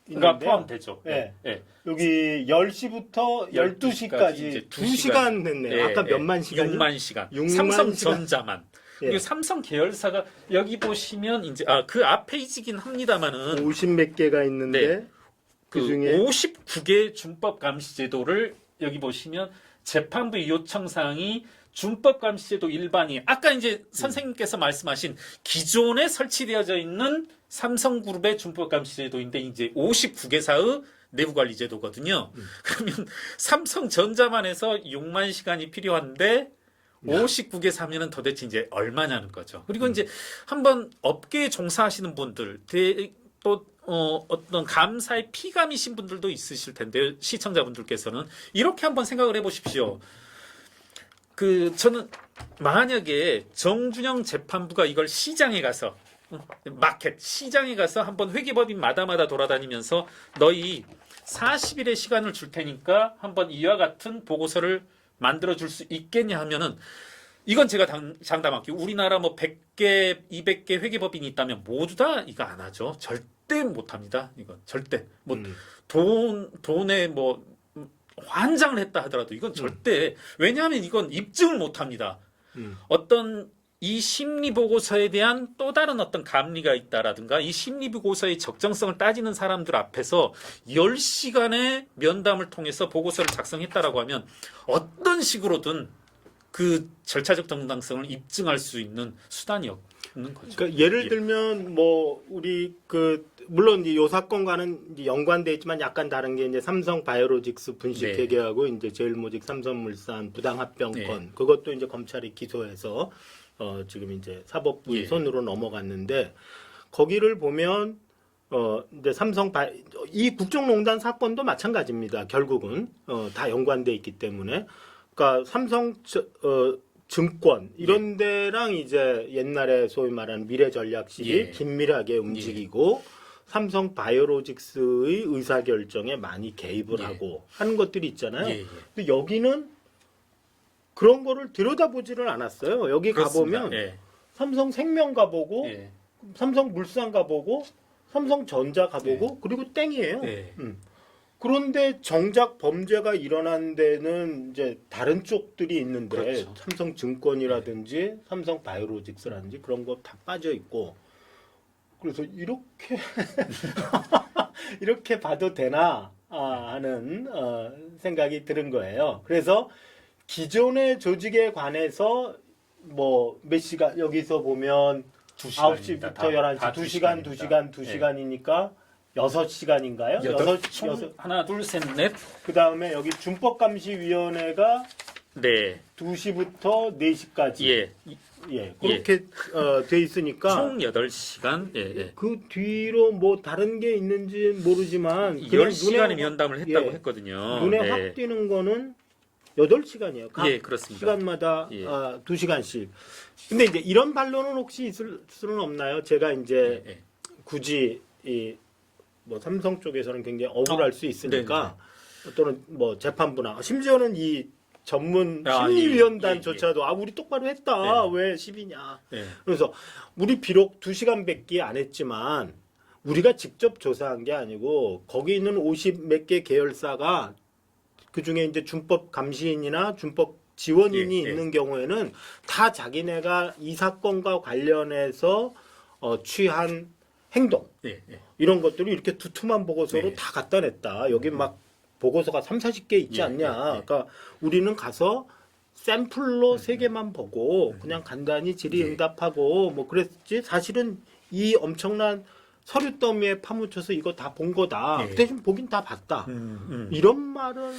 그러니까 포함되죠. 네. 네. 여기 10시부터 12시까지 2시간 됐네요. 아까 몇만 시간이요? 6만 시간. 6만 삼성전자만. 예. 그리고 삼성 계열사가 여기 보시면 이제 그 앞 페이지긴 합니다만은 50몇 개가 있는데 그 중에 59개 준법 감시 제도를 여기 보시면 재판부 요청사항이 준법 감시 제도 일반이 아까 이제 선생님께서 말씀하신 기존에 설치되어져 있는 삼성그룹의 준법 감시 제도인데 이제 59개사의 내부 관리 제도거든요. 그러면 삼성전자만 해서 6만 시간이 필요한데 59개 사면은 도대체 이제 얼마냐는 거죠. 그리고 이제 한번 업계에 종사하시는 분들, 또 어떤 감사에 피감이신 분들도 있으실 텐데 시청자분들께서는 이렇게 한번 생각을 해보십시오. 저는 만약에 정준영 재판부가 이걸 시장에 가서 마켓 시장에 가서 한번 회계법인마다 돌아다니면서 너희 40일의 시간을 줄 테니까 한번 이와 같은 보고서를 만들어 줄 수 있겠냐 하면은 이건 제가 장담할게요. 우리나라 뭐 100개, 200개 회계법인이 있다면 모두 다 이거 안 하죠. 절대 못 합니다. 이건 절대. 돈에 뭐 환장을 했다 하더라도 이건 절대 왜냐하면 이건 입증을 못 합니다. 어떤 이 심리 보고서에 대한 또 다른 어떤 감리가 있다라든가 이 심리 보고서의 적정성을 따지는 사람들 앞에서 10시간의 면담을 통해서 보고서를 작성했다라고 하면 어떤 식으로든 그 절차적 정당성을 입증할 수 있는 수단이 없는 거죠. 그러니까 예를 들면 뭐 우리 물론 이 사건과는 이제 연관돼 있지만 약간 다른 게 이제 삼성 바이오로직스 분식 네. 회계하고 이제 제일모직 삼성물산 부당합병건 네. 그것도 이제 검찰이 기소해서 지금 이제 사법부의 예. 손으로 넘어갔는데 거기를 보면 이제 이 국정농단 사건도 마찬가지입니다. 결국은 다 연관돼 있기 때문에 그러니까 삼성 증권 이런 데랑 이제 옛날에 소위 말하는 미래전략실이 예. 긴밀하게 움직이고 삼성 바이오로직스의 의사결정에 많이 개입을 예. 하고 하는 것들이 있잖아요. 예, 예. 근데 여기는 그런 거를 들여다보지를 않았어요. 여기 그렇습니다. 가보면 예. 삼성생명 가보고 예. 삼성물산 가보고 삼성전자 가보고 그리고 땡이에요. 예. 그런데 정작 범죄가 일어난 데는 이제 다른 쪽들이 있는데 그렇죠. 삼성증권이라든지 삼성바이오로직스라든지 그런 거 다 빠져 있고 그래서 이렇게 이렇게 봐도 되나 하는 생각이 드는 거예요. 그래서 기존의 조직에 관해서 뭐 몇 시간 여기서 보면 9시부터 11시 2시간이니까 6시간인가요? 총 하나, 둘, 셋, 넷. 그 다음에 여기 준법감시위원회가 네. 2시부터 4시까지. 예. 그렇게 돼 있으니까. 총 8시간. 예, 예. 그 뒤로 뭐 다른 게 있는지 모르지만. 그냥 10시간의 면담을 했다고 예, 했거든요. 눈에 네. 확 띄는 거는 8시간이에요. 각 예, 그렇습니다. 시간마다 예. 2시간씩. 근데 이제 이런 반론은 혹시 있을 수는 없나요? 제가 이제 예, 예. 굳이 뭐 삼성 쪽에서는 굉장히 억울할 수 있으니까 또는 뭐 재판부나 심지어는 이 전문 심리위원단조차도 우리 똑바로 했다 왜 10이냐 그래서 우리 비록 2시간밖에 안 했지만 우리가 직접 조사한 게 아니고 거기 있는 50 몇 개 계열사가 그 중에 이제 준법 감시인이나 준법 지원인이 있는 경우에는 다 자기네가 이 사건과 관련해서 취한 행동 이런 것들이 이렇게 두툼한 보고서로 다 갖다 냈다. 여기 막 보고서가 3, 40개 있지 않냐. 그러니까 우리는 가서 샘플로 3개만 보고 그냥 간단히 질의응답하고 뭐 그랬지. 사실은 이 엄청난 서류 더미에 파묻혀서 이거 다 본 거다. 그 대신 보긴 다 봤다. 이런 말은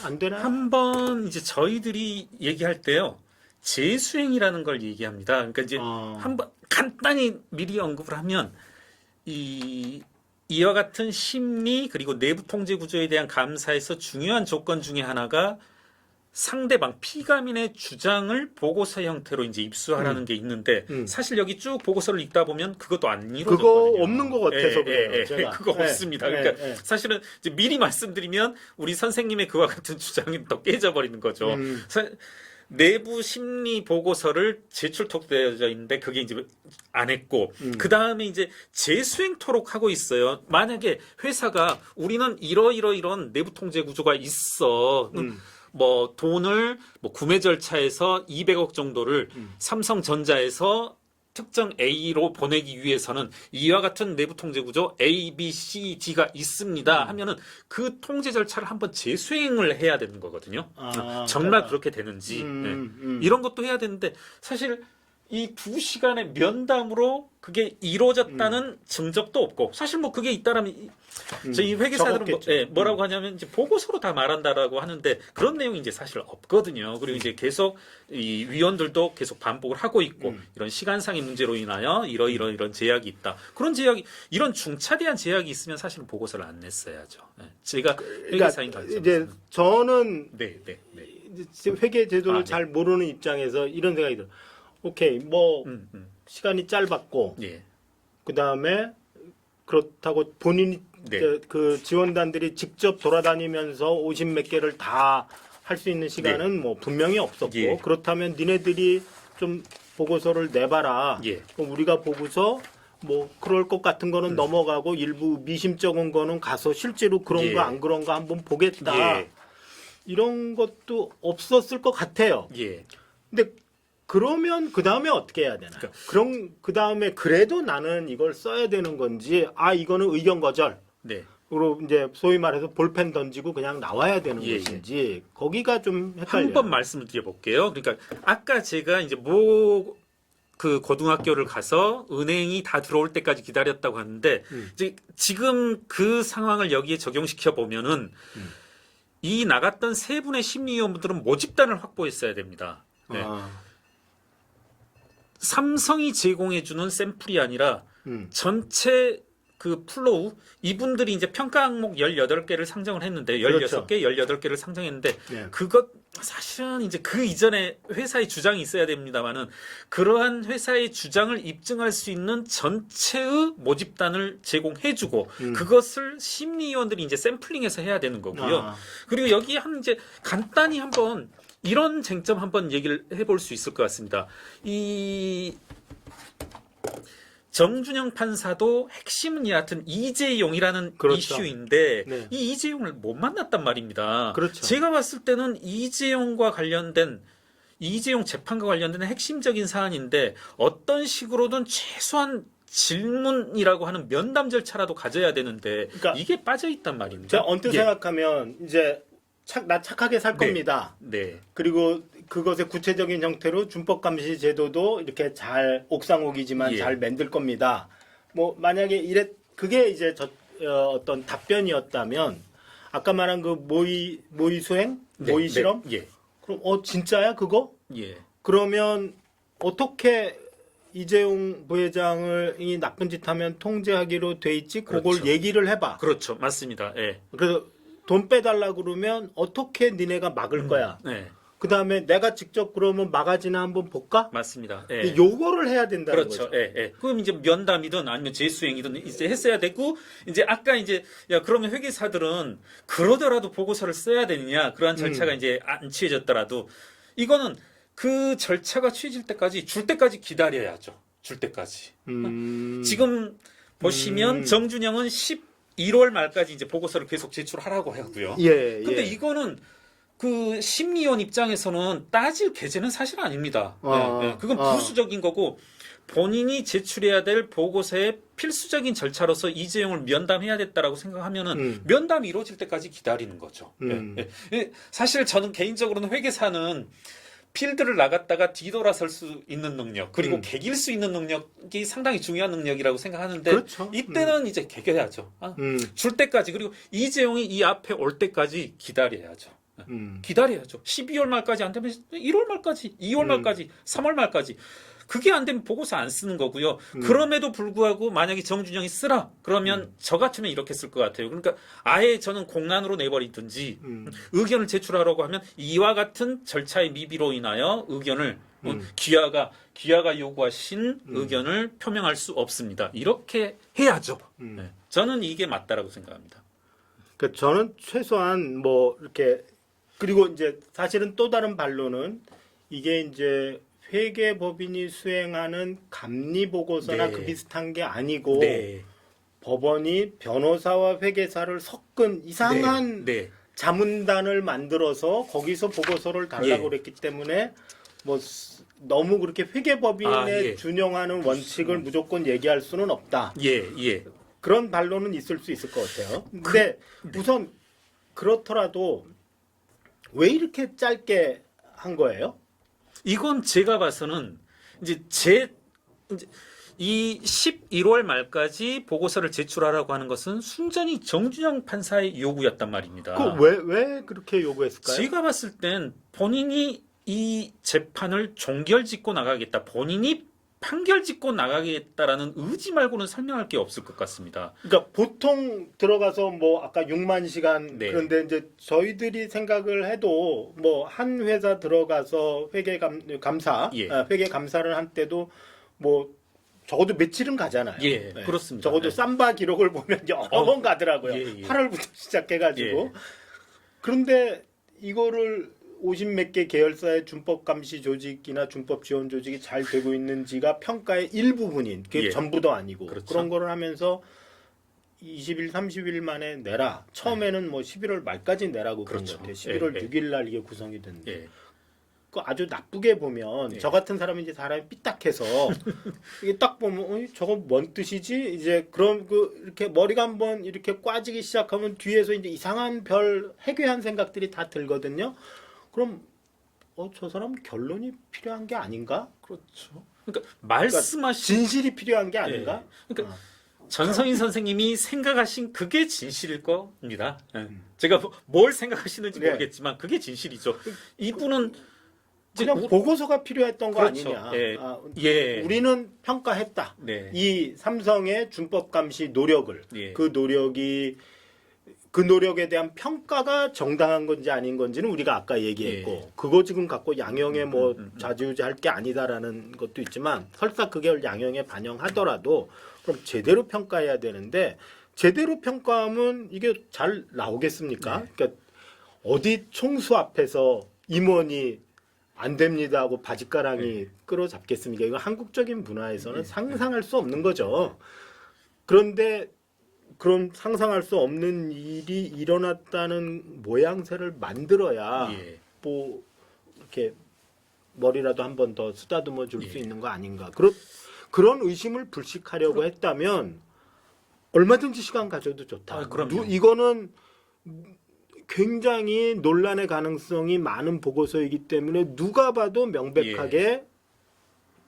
안 되나요? 한번 이제 저희들이 얘기할 때요. 재수행이라는 걸 얘기합니다. 그러니까 이제 한번 간단히 미리 언급을 하면 이와 같은 심리 그리고 내부 통제 구조에 대한 감사에서 중요한 조건 중에 하나가 상대방 피감인의 주장을 보고서 형태로 이제 입수하라는 게 있는데 사실 여기 쭉 보고서를 읽다 보면 그것도 안 이루어졌거든요. 그거 없는 것 같아서 그래요. 제가. 그거 없습니다. 그러니까 사실은 이제 미리 말씀드리면 우리 선생님의 그와 같은 주장이 또 깨져버리는 거죠. 내부 심리 보고서를 제출토록되어져 있는데 그게 이제 안 했고 그 다음에 이제 재수행토록 하고 있어요. 만약에 회사가 우리는 이런 내부 통제 구조가 있어. 뭐 돈을 뭐 구매 절차에서 200억 정도를 삼성전자에서 특정 A로 보내기 위해서는 이와 같은 내부 통제 구조 A, B, C, D가 있습니다 하면은 그 통제 절차를 한번 재수행을 해야 되는 거거든요. 정말 그렇게 되는지 이런 것도 해야 되는데 사실 이 2시간의 면담으로 그게 이루어졌다는 증적도 없고 사실 뭐 그게 있다라면 저희 회계사들은 뭐라고 하냐면 이제 보고서로 다 말한다라고 하는데 그런 내용이 이제 사실 없거든요. 그리고 이제 계속 이 위원들도 계속 반복을 하고 있고 이런 시간상의 문제로 인하여 이런 제약이 있다. 그런 제약이 이런 중차대한 제약이 있으면 사실은 보고서를 안 냈어야죠. 제가 회계사인 관점에서 이제 저는 네. 회계 제도를 잘 모르는 입장에서 이런 생각이 들어요. 오케이, 뭐 시간이 짧았고 그 다음에 그렇다고 본인이 그 지원단들이 직접 돌아다니면서 50 몇 개를 다 할 수 있는 시간은 뭐 분명히 없었고 그렇다면 니네들이 좀 보고서를 내봐라. 그럼 우리가 보고서 뭐 그럴 것 같은 거는 넘어가고 일부 미심쩍은 거는 가서 실제로 그런 거 안 그런가 한번 보겠다. 이런 것도 없었을 것 같아요. 근데 그러면 그 다음에 어떻게 해야 되나? 그럼 그 다음에 그래도 나는 이걸 써야 되는 건지, 이거는 의견 거절. 그리고 이제 소위 말해서 볼펜 던지고 그냥 나와야 되는 것인지 거기가 좀 헷갈려요. 한 번 말씀을 드려볼게요. 그러니까 아까 제가 이제 그 고등학교를 가서 은행이 다 들어올 때까지 기다렸다고 하는데 이제 지금 그 상황을 여기에 적용시켜 보면은 이 나갔던 세 분의 심리위원분들은 모집단을 확보했어야 됩니다. 삼성이 제공해주는 샘플이 아니라 전체 그 플로우 이분들이 이제 평가 항목 18개를 상정을 했는데 16개, 18개를 상정했는데 네. 그것 사실은 이제 그 이전에 회사의 주장이 있어야 됩니다만은 그러한 회사의 주장을 입증할 수 있는 전체의 모집단을 제공해주고 그것을 심리위원들이 이제 샘플링해서 해야 되는 거고요. 아. 그리고 여기 한 이제 간단히 한번 이런 쟁점 한번 얘기를 해볼 수 있을 것 같습니다. 이 정준영 판사도 핵심은 여하튼 이재용이라는 그렇죠. 이슈인데 네. 이 이재용을 못 만났단 말입니다. 그렇죠. 제가 봤을 때는 이재용 재판과 관련된 핵심적인 사안인데 어떤 식으로든 최소한 질문이라고 하는 면담 절차라도 가져야 되는데 그러니까 이게 빠져 있단 말입니다. 제가 언뜻 예. 생각하면 이제 나 착하게 살 네. 겁니다. 네. 그리고 그것의 구체적인 형태로 준법 감시 제도도 이렇게 잘 옥상옥이지만 예. 잘 만들 겁니다. 뭐 만약에 그게 이제 어떤 답변이었다면 아까 말한 그 모의 수행, 네. 모의 실험, 네. 예. 그럼 진짜야 그거? 예. 그러면 어떻게 이재용 부회장을 이 나쁜 짓 하면 통제하기로 돼 있지? 그걸 그렇죠. 얘기를 해봐. 그렇죠. 맞습니다. 예. 그래서 돈 빼달라 그러면 어떻게 니네가 막을 거야? 네. 그 다음에 내가 직접 그러면 마가지나 한번 볼까? 맞습니다. 예. 요거를 해야 된다는 그렇죠. 거죠. 예, 예. 그럼 이제 면담이든 아니면 재수행이든 이제 했어야 되고, 이제 아까 이제, 야, 그러면 회계사들은 그러더라도 보고서를 써야 되느냐, 그러한 절차가 이제 안 취해졌더라도, 이거는 그 절차가 취해질 때까지, 줄 때까지 기다려야죠. 줄 때까지. 지금 보시면 정준영은 11월 말까지 이제 보고서를 계속 제출하라고 하고요. 예, 근데 예. 이거는 그 심리원 입장에서는 따질 계제는 사실 아닙니다. 예, 예. 그건 부수적인 거고 본인이 제출해야 될 보고서의 필수적인 절차로서 이재용을 면담해야 됐다라고 생각하면은 면담이 이루어질 때까지 기다리는 거죠. 예, 예. 사실 저는 개인적으로는 회계사는 필드를 나갔다가 뒤돌아설 수 있는 능력 그리고 개길 수 있는 능력이 상당히 중요한 능력이라고 생각하는데 그렇죠. 이때는 이제 개겨야죠. 줄 때까지 그리고 이재용이 이 앞에 올 때까지 기다려야죠. 기다려야죠. 12월 말까지 안 되면 1월 말까지, 2월 말까지, 3월 말까지. 그게 안 되면 보고서 안 쓰는 거고요. 그럼에도 불구하고 만약에 정준영이 쓰라 그러면 저 같으면 이렇게 쓸 것 같아요. 그러니까 아예 저는 공란으로 내버리든지 의견을 제출하라고 하면 이와 같은 절차의 미비로 인하여 의견을 기아가 요구하신 의견을 표명할 수 없습니다. 이렇게 해야죠. 네. 저는 이게 맞다라고 생각합니다. 그러니까 저는 최소한 뭐 이렇게 그리고 이제 사실은 또 다른 반론은 이게 이제 회계법인이 수행하는 감리 보고서나 네. 그 비슷한 게 아니고 네. 법원이 변호사와 회계사를 섞은 이상한 네. 자문단을 만들어서 거기서 보고서를 달라고 예. 그랬기 때문에 뭐 너무 그렇게 회계법인에 예. 준용하는 원칙을 무조건 얘기할 수는 없다. 예, 예. 그런 반론은 있을 수 있을 것 같아요. 근데 우선 그렇더라도 왜 이렇게 짧게 한 거예요? 이건 제가 봐서는 이제 이 11월 말까지 보고서를 제출하라고 하는 것은 순전히 정준영 판사의 요구였단 말입니다. 왜 그렇게 요구했을까요? 제가 봤을 땐 본인이 이 재판을 종결짓고 나가겠다. 본인이 판결짓고 나가겠다라는 의지 말고는 설명할 게 없을 것 같습니다. 그러니까 보통 들어가서 뭐 아까 6만 시간 네. 그런데 이제 저희들이 생각을 해도 뭐 한 회사 들어가서 회계 감사 예. 회계 감사를 할 때도 뭐 적어도 며칠은 가잖아요. 예, 네. 그렇습니다. 적어도 네. 삼바 기록을 보면 여러 번 가더라고요. 예, 예. 8월부터 시작해가지고. 예. 그런데 이거를 50몇 개 계열사의 준법 감시 조직이나 준법 지원 조직이 잘 되고 있는지가 평가의 일부분인 그게 예. 전부도 아니고 그렇죠. 그런 거를 하면서 20일, 30일 만에 내라. 처음에는 뭐 11월 말까지 내라고 그런 그렇죠. 것 같아요. 11월 예, 예. 6일 날 이게 구성이 됐는데. 예. 그 아주 나쁘게 보면 예. 저 같은 사람이 이제 사람이 삐딱해서 이게 딱 보면 저거 뭔 뜻이지? 이제 그런 그 이렇게 머리가 한번 이렇게 꽈지기 시작하면 뒤에서 이제 이상한 별 해괴한 생각들이 다 들거든요. 그럼 저 사람 결론이 필요한 게 아닌가? 그렇죠. 그러니까 말씀하신 진실이 필요한 게 아닌가? 그러니까 전성인 선생님이 생각하신 그게 진실일 겁니다. 예. 제가 뭘 생각하시는지 네. 모르겠지만 그게 진실이죠. 이분은 그냥 보고서가 필요했던 거 그렇죠. 아니냐. 예. 아, 예. 우리는 평가했다. 네. 이 삼성의 준법 감시 노력을 예. 그 노력에 대한 평가가 정당한 건지 아닌 건지는 우리가 아까 얘기했고 예. 그거 지금 갖고 양형에 뭐 좌지우지할 게 아니다라는 것도 있지만 설사 그게 양형에 반영하더라도 그럼 제대로 평가해야 되는데 제대로 평가하면 이게 잘 나오겠습니까? 네. 그러니까 어디 총수 앞에서 임원이 안 됩니다 하고 바짓가랑이 끌어잡겠습니까? 이거 한국적인 문화에서는 상상할 수 없는 거죠. 그런데 그런 상상할 수 없는 일이 일어났다는 모양새를 만들어야 예. 뭐 이렇게 머리라도 한 번 더 쓰다듬어 줄 수 예. 있는 거 아닌가. 그런 의심을 불식하려고 했다면 얼마든지 시간 가져도 좋다. 아, 그럼요. 이거는 굉장히 논란의 가능성이 많은 보고서이기 때문에 누가 봐도 명백하게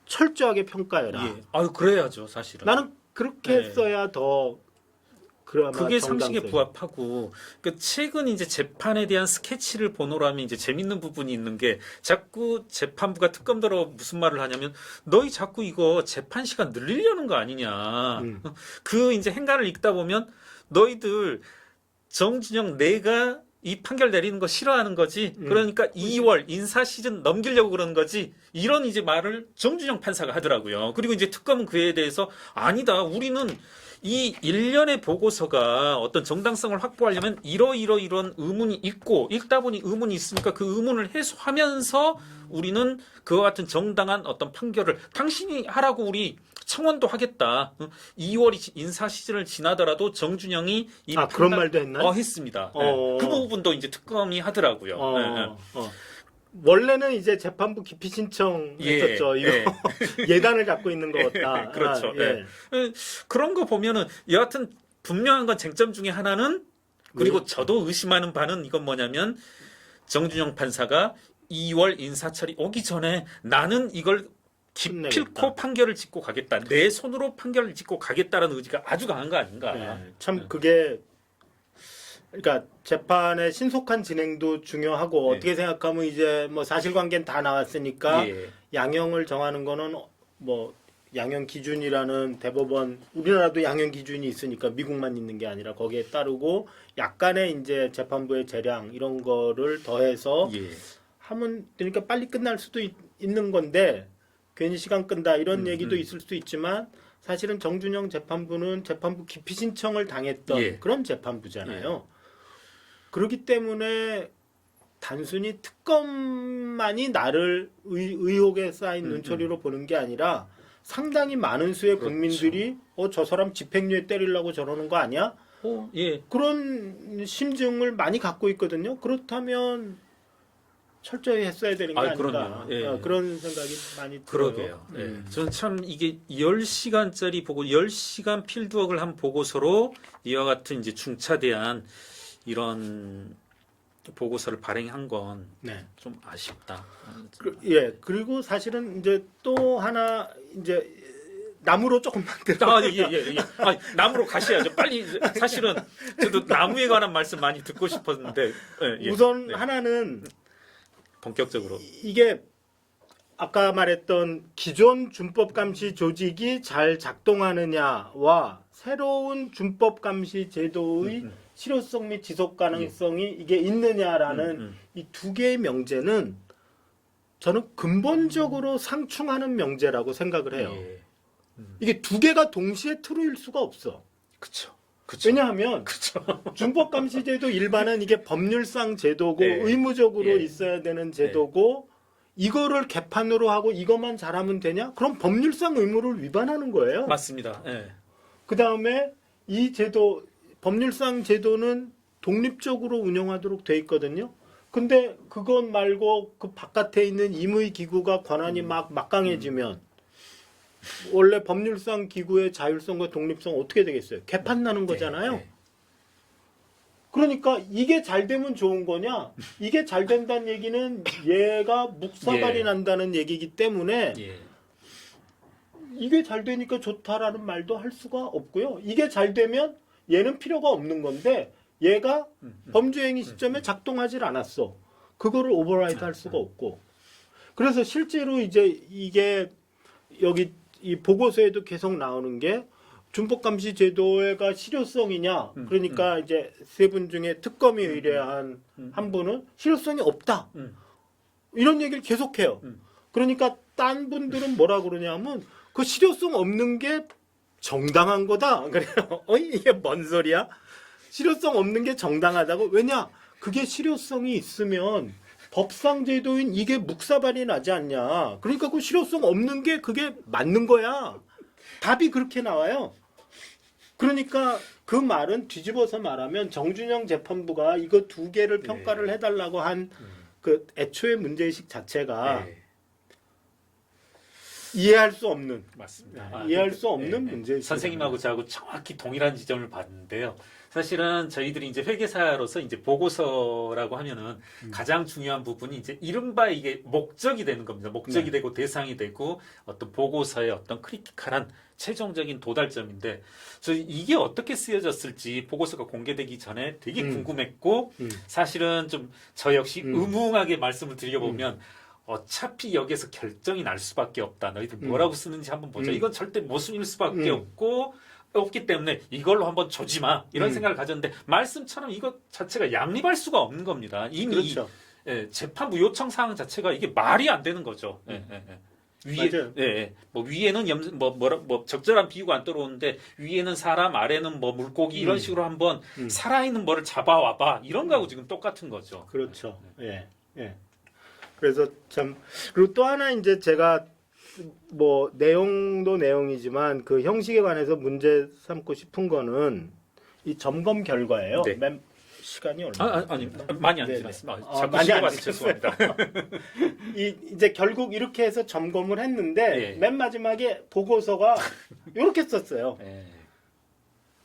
철저하게 평가해라. 예. 아유 그래야죠 사실은. 나는 그렇게 네. 했어야 더 그나마 그게 상식에 정당성이. 부합하고 그 최근 이제 재판에 대한 스케치를 보노라면 이제 재밌는 부분이 있는 게 자꾸 재판부가 특검대로 무슨 말을 하냐면 너희 자꾸 이거 재판 시간 늘리려는 거 아니냐. 그 이제 행간을 읽다 보면 너희들 정진영 내가 이 판결 내리는 거 싫어하는 거지. 그러니까 2월 인사 시즌 넘기려고 그러는 거지. 이런 이제 말을 정준영 판사가 하더라고요. 그리고 이제 특검은 그에 대해서 아니다. 우리는 이 일련의 보고서가 어떤 정당성을 확보하려면 이런 의문이 있고 읽다 보니 의문이 있으니까 그 의문을 해소하면서 우리는 그와 같은 정당한 어떤 판결을 당신이 하라고 우리 청원도 하겠다. 2월이 인사 시즌을 지나더라도 정준영이 이 그런 말도 했나요? 했습니다. 네. 그 부분도 이제 특검이 하더라고요. 네. 원래는 이제 재판부 기피 신청했었죠. 이거 예단을 갖고 있는 것 같다. 그렇죠. 그런 거 보면은 여하튼 분명한 건 쟁점 중에 하나는 그리고 저도 의심하는 바는 이건 뭐냐면 정준영 판사가 2월 인사철이 오기 전에 나는 이걸 기필코 판결을 짓고 가겠다. 내 손으로 판결을 짓고 가겠다라는 의지가 아주 강한 거 아닌가. 참 그게 그러니까 재판의 신속한 진행도 중요하고 어떻게 생각하면 이제 뭐 사실관계는 다 나왔으니까 양형을 정하는 거는 뭐 양형 기준이라는 대법원 우리나라도 양형 기준이 있으니까 미국만 있는 게 아니라 거기에 따르고 약간의 이제 재판부의 재량 이런 거를 더해서 하면 되니까 빨리 끝날 수도 있는 건데 괜히 시간 끈다 이런 얘기도 있을 수 있지만 사실은 정준영 재판부는 재판부 기피 신청을 당했던 그런 재판부잖아요. 그렇기 때문에 단순히 특검만이 나를 의혹에 쌓인 눈초리로 보는 게 아니라 상당히 많은 수의 국민들이 저 사람 집행유예 때리려고 저러는 거 아니야? 그런 심증을 많이 갖고 있거든요. 그렇다면 철저히 했어야 되는 게 아닌가. 그런 생각이 많이 들어요. 그러게요. 저는 참 이게 10시간짜리 보고 10시간 필드웍을 한 보고서로 이와 같은 이제 중차대한 이런 보고서를 발행한 건 좀 아쉽다. 그리고 사실은 이제 또 하나 이제 나무로 조금 만들어. 나무로 가셔야죠. 빨리 사실은 저도 나무에 관한 말씀 많이 듣고 싶었는데 우선 하나는 본격적으로 이게 아까 말했던 기존 준법 감시 조직이 잘 작동하느냐와 새로운 준법 감시 제도의 실효성 및 지속 가능성이 이게 있느냐라는 이 두 개의 명제는 저는 근본적으로 상충하는 명제라고 생각을 해요. 이게 두 개가 동시에 트루일 수가 없어. 그렇죠. 왜냐하면 준법 감시 제도 일반은 이게 법률상 제도고 의무적으로 있어야 되는 제도고 이거를 개판으로 하고 이것만 잘하면 되냐? 그럼 법률상 의무를 위반하는 거예요. 맞습니다. 그 다음에 이 제도 법률상 제도는 독립적으로 운영하도록 돼 있거든요. 근데 그것 말고 그 바깥에 있는 임의 기구가 권한이 막 막강해지면 원래 법률상 기구의 자율성과 독립성 어떻게 되겠어요? 개판 나는 거잖아요. 그러니까 이게 잘 되면 좋은 거냐? 이게 잘 된다는 얘기는 얘가 묵사발이 난다는 얘기이기 때문에 이게 잘 되니까 좋다라는 말도 할 수가 없고요. 이게 잘 되면 얘는 필요가 없는 건데 얘가 범죄행위 시점에 작동하질 않았어. 그거를 오버라이드 할 수가 없고 그래서 실제로 이제 이게 여기 이 보고서에도 계속 나오는 게 준법감시 제도가 실효성이냐? 그러니까 이제 세 분 중에 특검이 의뢰한 한 분은 실효성이 없다. 이런 얘기를 계속해요. 그러니까 딴 분들은 뭐라 그러냐면 그 실효성 없는 게 정당한 거다. 그래요. 이게 뭔 소리야? 실효성 없는 게 정당하다고? 왜냐? 그게 실효성이 있으면 법상 제도인 이게 묵사발이 나지 않냐. 그러니까 그 실효성 없는 게 그게 맞는 거야. 답이 그렇게 나와요. 그러니까 그 말은 뒤집어서 말하면 정준영 재판부가 이거 두 개를 평가를 해달라고 한 그 애초의 문제의식 자체가 네. 이해할 수 없는, 맞습니다. 이해할 수 없는 문제의식. 선생님하고 저하고 정확히 동일한 지점을 봤는데요. 사실은 저희들이 이제 회계사로서 이제 보고서라고 하면은 가장 중요한 부분이 이제 이른바 이게 목적이 되는 겁니다. 목적이 네. 되고 대상이 되고 어떤 보고서의 어떤 크리티컬한 최종적인 도달점인데 저 이게 어떻게 쓰여졌을지 보고서가 공개되기 전에 되게 궁금했고 사실은 좀 저 역시 의무하게 말씀을 드려보면 어차피 여기에서 결정이 날 수밖에 없다. 너희들 뭐라고 쓰는지 한번 보자. 이건 절대 모순일 수밖에 없기 때문에 이걸로 한번 조지 마. 이런 생각을 가졌는데 말씀처럼 이것 자체가 양립할 수가 없는 겁니다. 이미 그렇죠. 재판부 요청 사항 자체가 이게 말이 안 되는 거죠. 위에 맞아요. 뭐 위에는 뭐 적절한 비유가 안 들어오는데 위에는 사람 아래는 뭐 물고기 이런 식으로 한번 살아있는 뭐를 잡아와봐 이런 거하고 지금 똑같은 거죠. 그렇죠. 예. 예. 그래서 참 그리고 또 하나 이제 제가 뭐 내용도 내용이지만 그 형식에 관해서 문제 삼고 싶은 거는 이 점검 결과예요. 네. 맨 시간이 얼마? 아니 많이 안 네네. 지났습니다. 자꾸 많이 안 시간이 죄송합니다. 이제 결국 이렇게 해서 점검을 했는데 네. 맨 마지막에 보고서가 이렇게 썼어요. 네.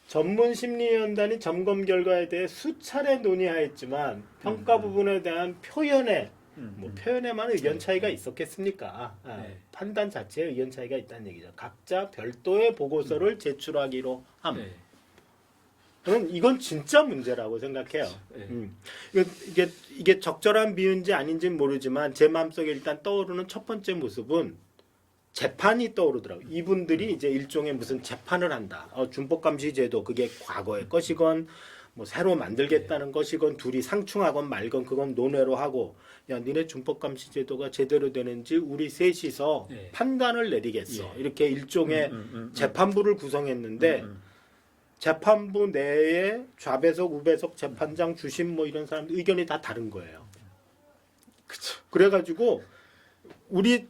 전문 심리위원단이 점검 결과에 대해 수차례 논의하였지만 평가 부분에 대한 표현에 뭐 표현에만 의견 차이가 있었겠습니까? 네. 판단 자체에 의견 차이가 있다는 얘기죠. 각자 별도의 보고서를 제출하기로 함. 네. 저는 이건 진짜 문제라고 생각해요. 네. 이게 적절한 비유인지 아닌지는 모르지만 제 마음속에 일단 떠오르는 첫 번째 모습은 재판이 떠오르더라고요. 이분들이 이제 일종의 무슨 재판을 한다. 준법감시제도 그게 과거의 것이건 뭐 새로 만들겠다는 것이건 둘이 상충하건 말건 그건 논외로 하고 야 니네 준법감시제도가 제대로 되는지 우리 셋이서 네. 판단을 내리겠어. 이렇게 일종의 재판부를 구성했는데 재판부 내에 좌배석, 우배석, 재판장, 주심 뭐 이런 사람들 의견이 다 다른 거예요. 그쵸. 그래가지고 우리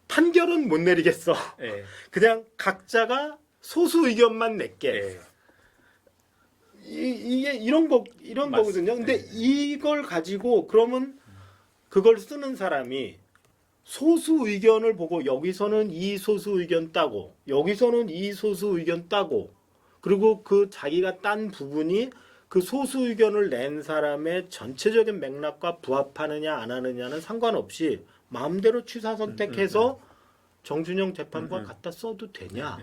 판결은 못 내리겠어. 네. 그냥 각자가 소수 의견만 낼게. 네. 이게 이런 거거든요. 근데 네. 이걸 가지고 그러면 그걸 쓰는 사람이 소수 의견을 보고 여기서는 이 소수 의견 따고 여기서는 이 소수 의견 따고 그리고 그 자기가 딴 부분이 그 소수 의견을 낸 사람의 전체적인 맥락과 부합하느냐 안 하느냐는 상관없이 마음대로 취사 선택해서 정준영 재판부가 갖다 써도 되냐?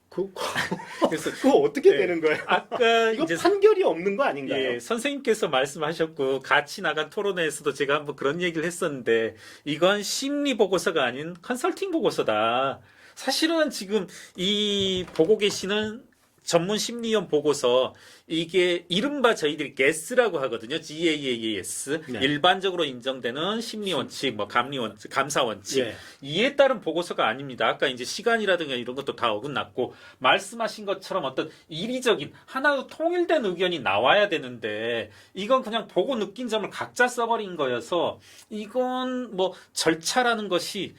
그래서 그거 어떻게 되는 거예요? 아까 이거 이제 판결이 없는 거 아닌가요? 예, 선생님께서 말씀하셨고 같이 나간 토론회에서도 제가 한번 그런 얘기를 했었는데 이건 심리 보고서가 아닌 컨설팅 보고서다. 사실은 지금 이 보고 계시는 전문 심리원 보고서 이게 이른바 저희들이 GAS라고 하거든요. GAAS. 네. 일반적으로 인정되는 심리 원칙, 뭐 감리 원칙, 감사 원칙. 예. 이에 따른 보고서가 아닙니다. 아까 이제 시간이라든가 이런 것도 다 어긋났고 말씀하신 것처럼 어떤 이리적인 하나의 통일된 의견이 나와야 되는데 이건 그냥 보고 느낀 점을 각자 써버린 거여서 이건 뭐 절차라는 것이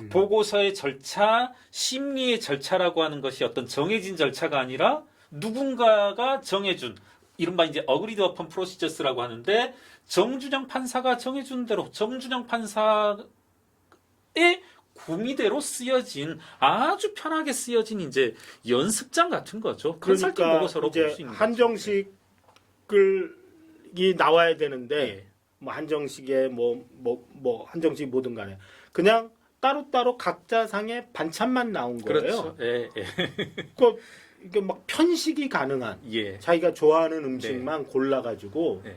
보고서의 절차, 심리의 절차라고 하는 것이 어떤 정해진 절차가 아니라 누군가가 정해준 이른바 이제 어그리드 어펀 프로시저스라고 하는데 정준영 판사가 정해준 대로 정준영 판사의 구미대로 쓰여진 아주 편하게 쓰여진 이제 연습장 같은 거죠. 컨설팅 그러니까 보고서로 볼 수 이제 있는 거죠. 한정식이 나와야 되는데 네. 뭐 한정식에 뭐 한정식 뭐든 간에 그냥 따로따로 각자 상의 반찬만 나온 거예요. 그렇죠. 예, 예. 그 이게 막 편식이 가능한 예. 자기가 좋아하는 음식만 골라가지고 네.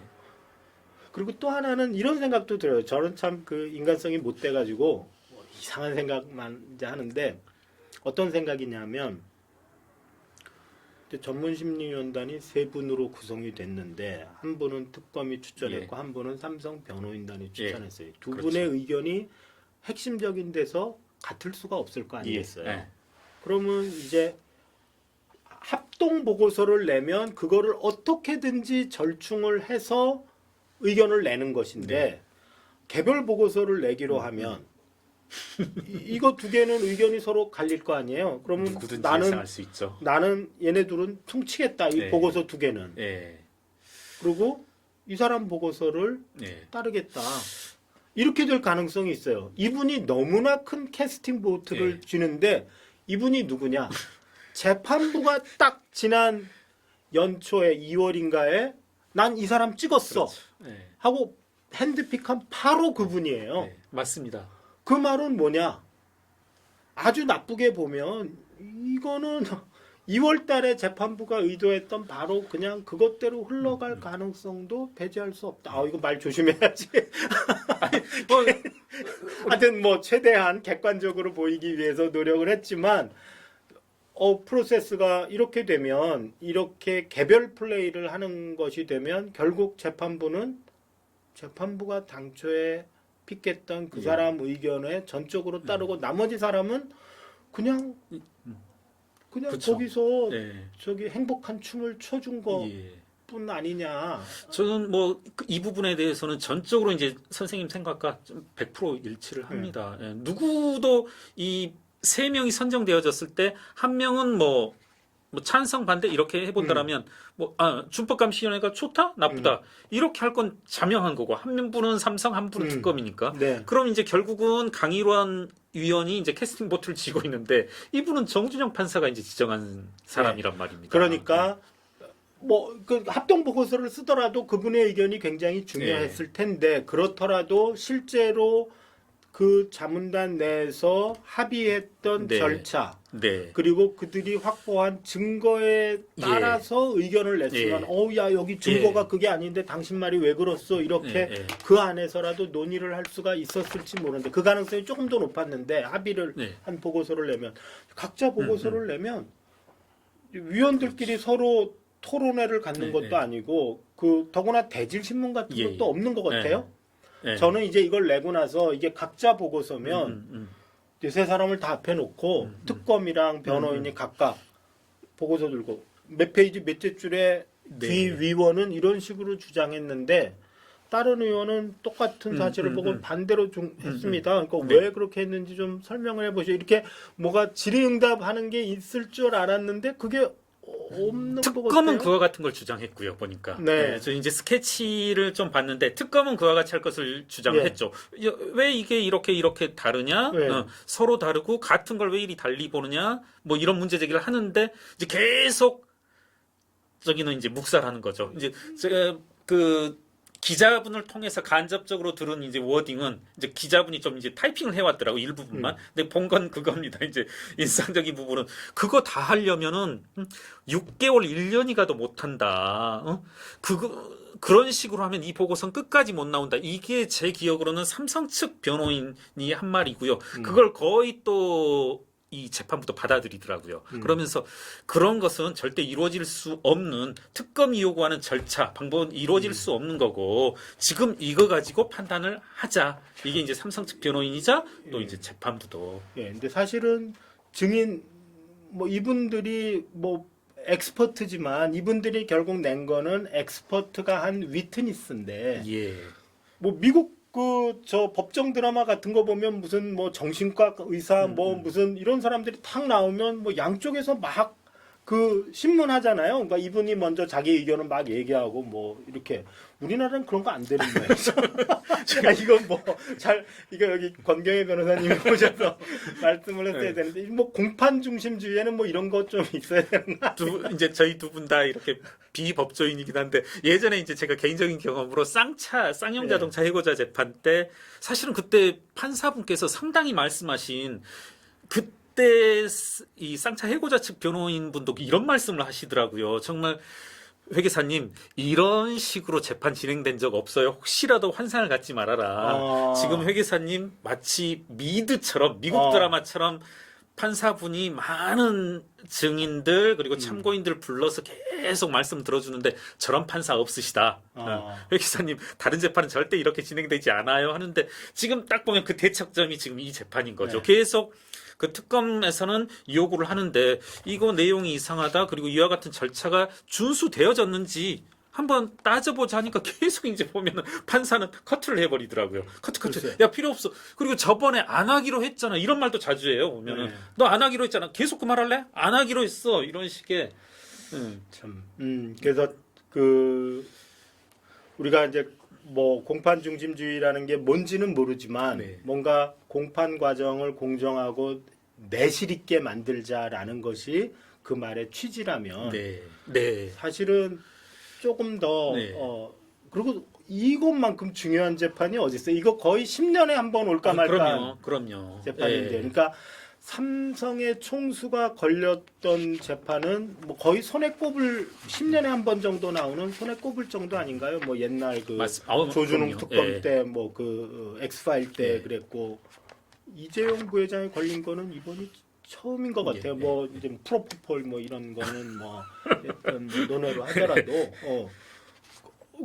그리고 또 하나는 이런 생각도 들어요. 저는 참 그 인간성이 못 돼가지고 이상한 생각만 이제 하는데 어떤 생각이냐면 전문심리위원단이 세 분으로 구성이 됐는데 한 분은 특검이 추천했고 한 분은 삼성 변호인단이 추천했어요. 두 그렇죠. 분의 의견이 핵심적인 데서 같을 수가 없을 거 아니겠어요. 예. 그러면 이제 합동 보고서를 내면 그거를 어떻게든지 절충을 해서 의견을 내는 것인데 개별 보고서를 내기로 하면 이거 두 개는 의견이 서로 갈릴 거 아니에요. 그러면 누구든지 나는 예상할 수 있죠. 얘네 둘은 퉁치겠다. 이 네. 보고서 두 개는. 예. 그리고 이 사람 보고서를 예. 따르겠다. 이렇게 될 가능성이 있어요. 이분이 너무나 큰 캐스팅 보트를 예. 쥐는데 이분이 누구냐? 재판부가 딱 지난 연초에 2월인가에 난 이 사람 찍었어 그렇죠. 예. 하고 핸드픽한 바로 그분이에요. 예. 맞습니다. 그 말은 뭐냐? 아주 나쁘게 보면 이거는 2월 달에 재판부가 의도했던 바로 그냥 그것대로 흘러갈 가능성도 배제할 수 없다. 이거 말 조심해야지. 뭐, 하여튼 뭐 최대한 객관적으로 보이기 위해서 노력을 했지만 프로세스가 이렇게 되면 이렇게 개별 플레이를 하는 것이 되면 결국 재판부가 당초에 픽했던 그 사람 의견에 전적으로 따르고 나머지 사람은 그냥 그쵸. 거기서 예. 저기 행복한 춤을 춰준 것뿐 예. 아니냐. 저는 뭐 이 부분에 대해서는 전적으로 이제 선생님 생각과 좀 100% 일치를 합니다. 예. 누구도 이 세 명이 선정되어졌을 때 한 명은 뭐 찬성 반대 이렇게 해본다라면 준법감시위원회가 좋다 나쁘다 이렇게 할 건 자명한 거고 한 분은 삼성 한 분은 특검이니까 네. 그럼 이제 결국은 강일원 위원이 이제 캐스팅 보트를 쥐고 있는데 이분은 정준영 판사가 이제 지정한 사람이란 말입니다. 그러니까 뭐 그 합동 보고서를 쓰더라도 그분의 의견이 굉장히 중요했을 텐데 그렇더라도 실제로 그 자문단 내에서 합의했던 네. 절차 네. 그리고 그들이 확보한 증거에 따라서 의견을 냈으면 야 여기 증거가 그게 아닌데 당신 말이 왜 그렇소 이렇게 그 안에서라도 논의를 할 수가 있었을지 모르는데 그 가능성이 조금 더 높았는데 합의를 한 보고서를 내면 각자 보고서를 내면 위원들끼리 서로 토론회를 갖는 것도 아니고 그 더구나 대질 신문 같은 것도 없는 것 같아요. 저는 이제 이걸 내고 나서 이게 각자 보고서면 이제 세 사람을 다 앞에 놓고 특검이랑 변호인이 각각 보고서 들고 몇 페이지 몇째 줄에 뒤 위원은 이런 식으로 주장했는데 다른 의원은 똑같은 사실을 보고 반대로 했습니다. 그러니까 왜 그렇게 했는지 좀 설명을 해보시죠. 이렇게 뭐가 질의응답하는 게 있을 줄 알았는데 그게 없는 것 같아요. 특검은 그와 같은 걸 주장했고요. 보니까. 네. 저 이제 스케치를 좀 봤는데 특검은 그와 같이 할 것을 주장을 했죠. 왜 이게 이렇게 다르냐? 서로 다르고 같은 걸 왜 이리 달리 보느냐? 뭐 이런 문제 제기를 하는데 이제 계속 저기는 이제 묵살하는 거죠. 이제 제가 그 기자분을 통해서 간접적으로 들은 이제 워딩은 이제 기자분이 좀 이제 타이핑을 해왔더라고 일부분만. 근데 본 건 그겁니다. 이제 일상적인 부분은 그거 다 하려면은 6개월 1년이 가도 못한다. 그런 식으로 하면 이 보고서는 끝까지 못 나온다. 이게 제 기억으로는 삼성 측 변호인이 한 말이고요. 그걸 거의 또 이 재판부도 받아들이더라고요. 그러면서 그런 것은 절대 이루어질 수 없는 특검이 요구하는 절차, 방법은 이루어질 수 없는 거고 지금 이거 가지고 판단을 하자. 이게 이제 삼성 측 변호인이자 또 이제 재판부도. 근데 사실은 증인 뭐 이분들이 뭐 엑스퍼트지만 이분들이 결국 낸 거는 엑스퍼트가 한 위트니스인데 뭐 미국 저 법정 드라마 같은 거 보면 무슨 뭐 정신과 의사 뭐 무슨 이런 사람들이 탁 나오면 뭐 양쪽에서 막 그 신문 하잖아요. 그러니까 이분이 먼저 자기 의견을 막 얘기하고 뭐 이렇게 우리나라는 그런 거 안 되는 거예요. 이건 뭐 이거 여기 권경혜 변호사님이 오셔서 말씀을 했어야 되는데 뭐 공판 중심주의에는 뭐 이런 것 좀 있어야 되는 거 이제 저희 두 분 다 이렇게 비법조인이긴 한데 예전에 이제 제가 개인적인 경험으로 쌍용자동차 해고자 재판 때 사실은 그때 판사분께서 상당히 말씀하신 그때 이 쌍차 해고자 측 변호인분도 이런 말씀을 하시더라고요. 정말 회계사님 이런 식으로 재판 진행된 적 없어요. 혹시라도 환상을 갖지 말아라. 지금 회계사님 마치 미드처럼 미국 드라마처럼 판사분이 많은 증인들 그리고 참고인들 불러서 계속 말씀 들어주는데 저런 판사 없으시다. 회계사님 다른 재판은 절대 이렇게 진행되지 않아요 하는데 지금 딱 보면 그 대척점이 지금 이 재판인 거죠. 네. 계속 그 특검에서는 요구를 하는데 이거 내용이 이상하다. 그리고 이와 같은 절차가 준수되어졌는지 한번 따져보자 하니까 계속 이제 보면은 판사는 커트를 해버리더라고요. 커트. 글쎄. 야, 필요 없어. 그리고 저번에 안 하기로 했잖아. 이런 말도 자주 해요. 보면은. 네. 너 안 하기로 했잖아. 계속 그 말 할래? 안 하기로 했어. 이런 식의. 참. 그래서 우리가 이제 뭐 공판 중심주의라는 게 뭔지는 모르지만 네. 뭔가 공판 과정을 공정하고 내실 있게 만들자라는 것이 그 말의 취지라면 네. 사실은 조금 더 네. 그리고 이것만큼 중요한 재판이 어디 있어요? 이거 거의 10년에 한 번 올까 말까 그럼요. 재판인데, 예. 그러니까 삼성의 총수가 걸렸던 재판은 뭐 거의 손에 꼽을 10년에 한 번 정도 나오는 손에 꼽을 정도 아닌가요? 뭐 옛날 그 조준웅 그럼요. 특검 예. 때 뭐 그 엑스파일 때 예. 그랬고 이재용 부회장이 걸린 거는 이번이 처음인 것 같아요. 예. 뭐 이제 프로포폴 뭐 이런 거는 뭐 어떤 논외로 하더라도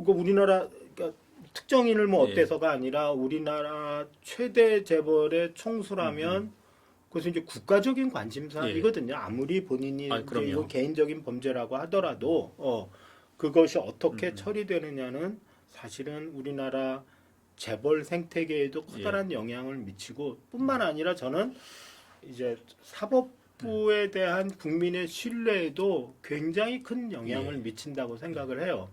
그 우리나라 그러니까 특정인을 뭐 예. 어때서가 아니라 우리나라 최대 재벌의 총수라면 그것은 이제 국가적인 관심사이거든요. 아무리 본인이 아, 이제 그럼요. 이거 개인적인 범죄라고 하더라도 그것이 어떻게 처리되느냐는 사실은 우리나라 재벌 생태계에도 커다란 영향을 미치고 뿐만 아니라 저는 이제 사법부에 대한 국민의 신뢰에도 굉장히 큰 영향을 미친다고 생각을 해요.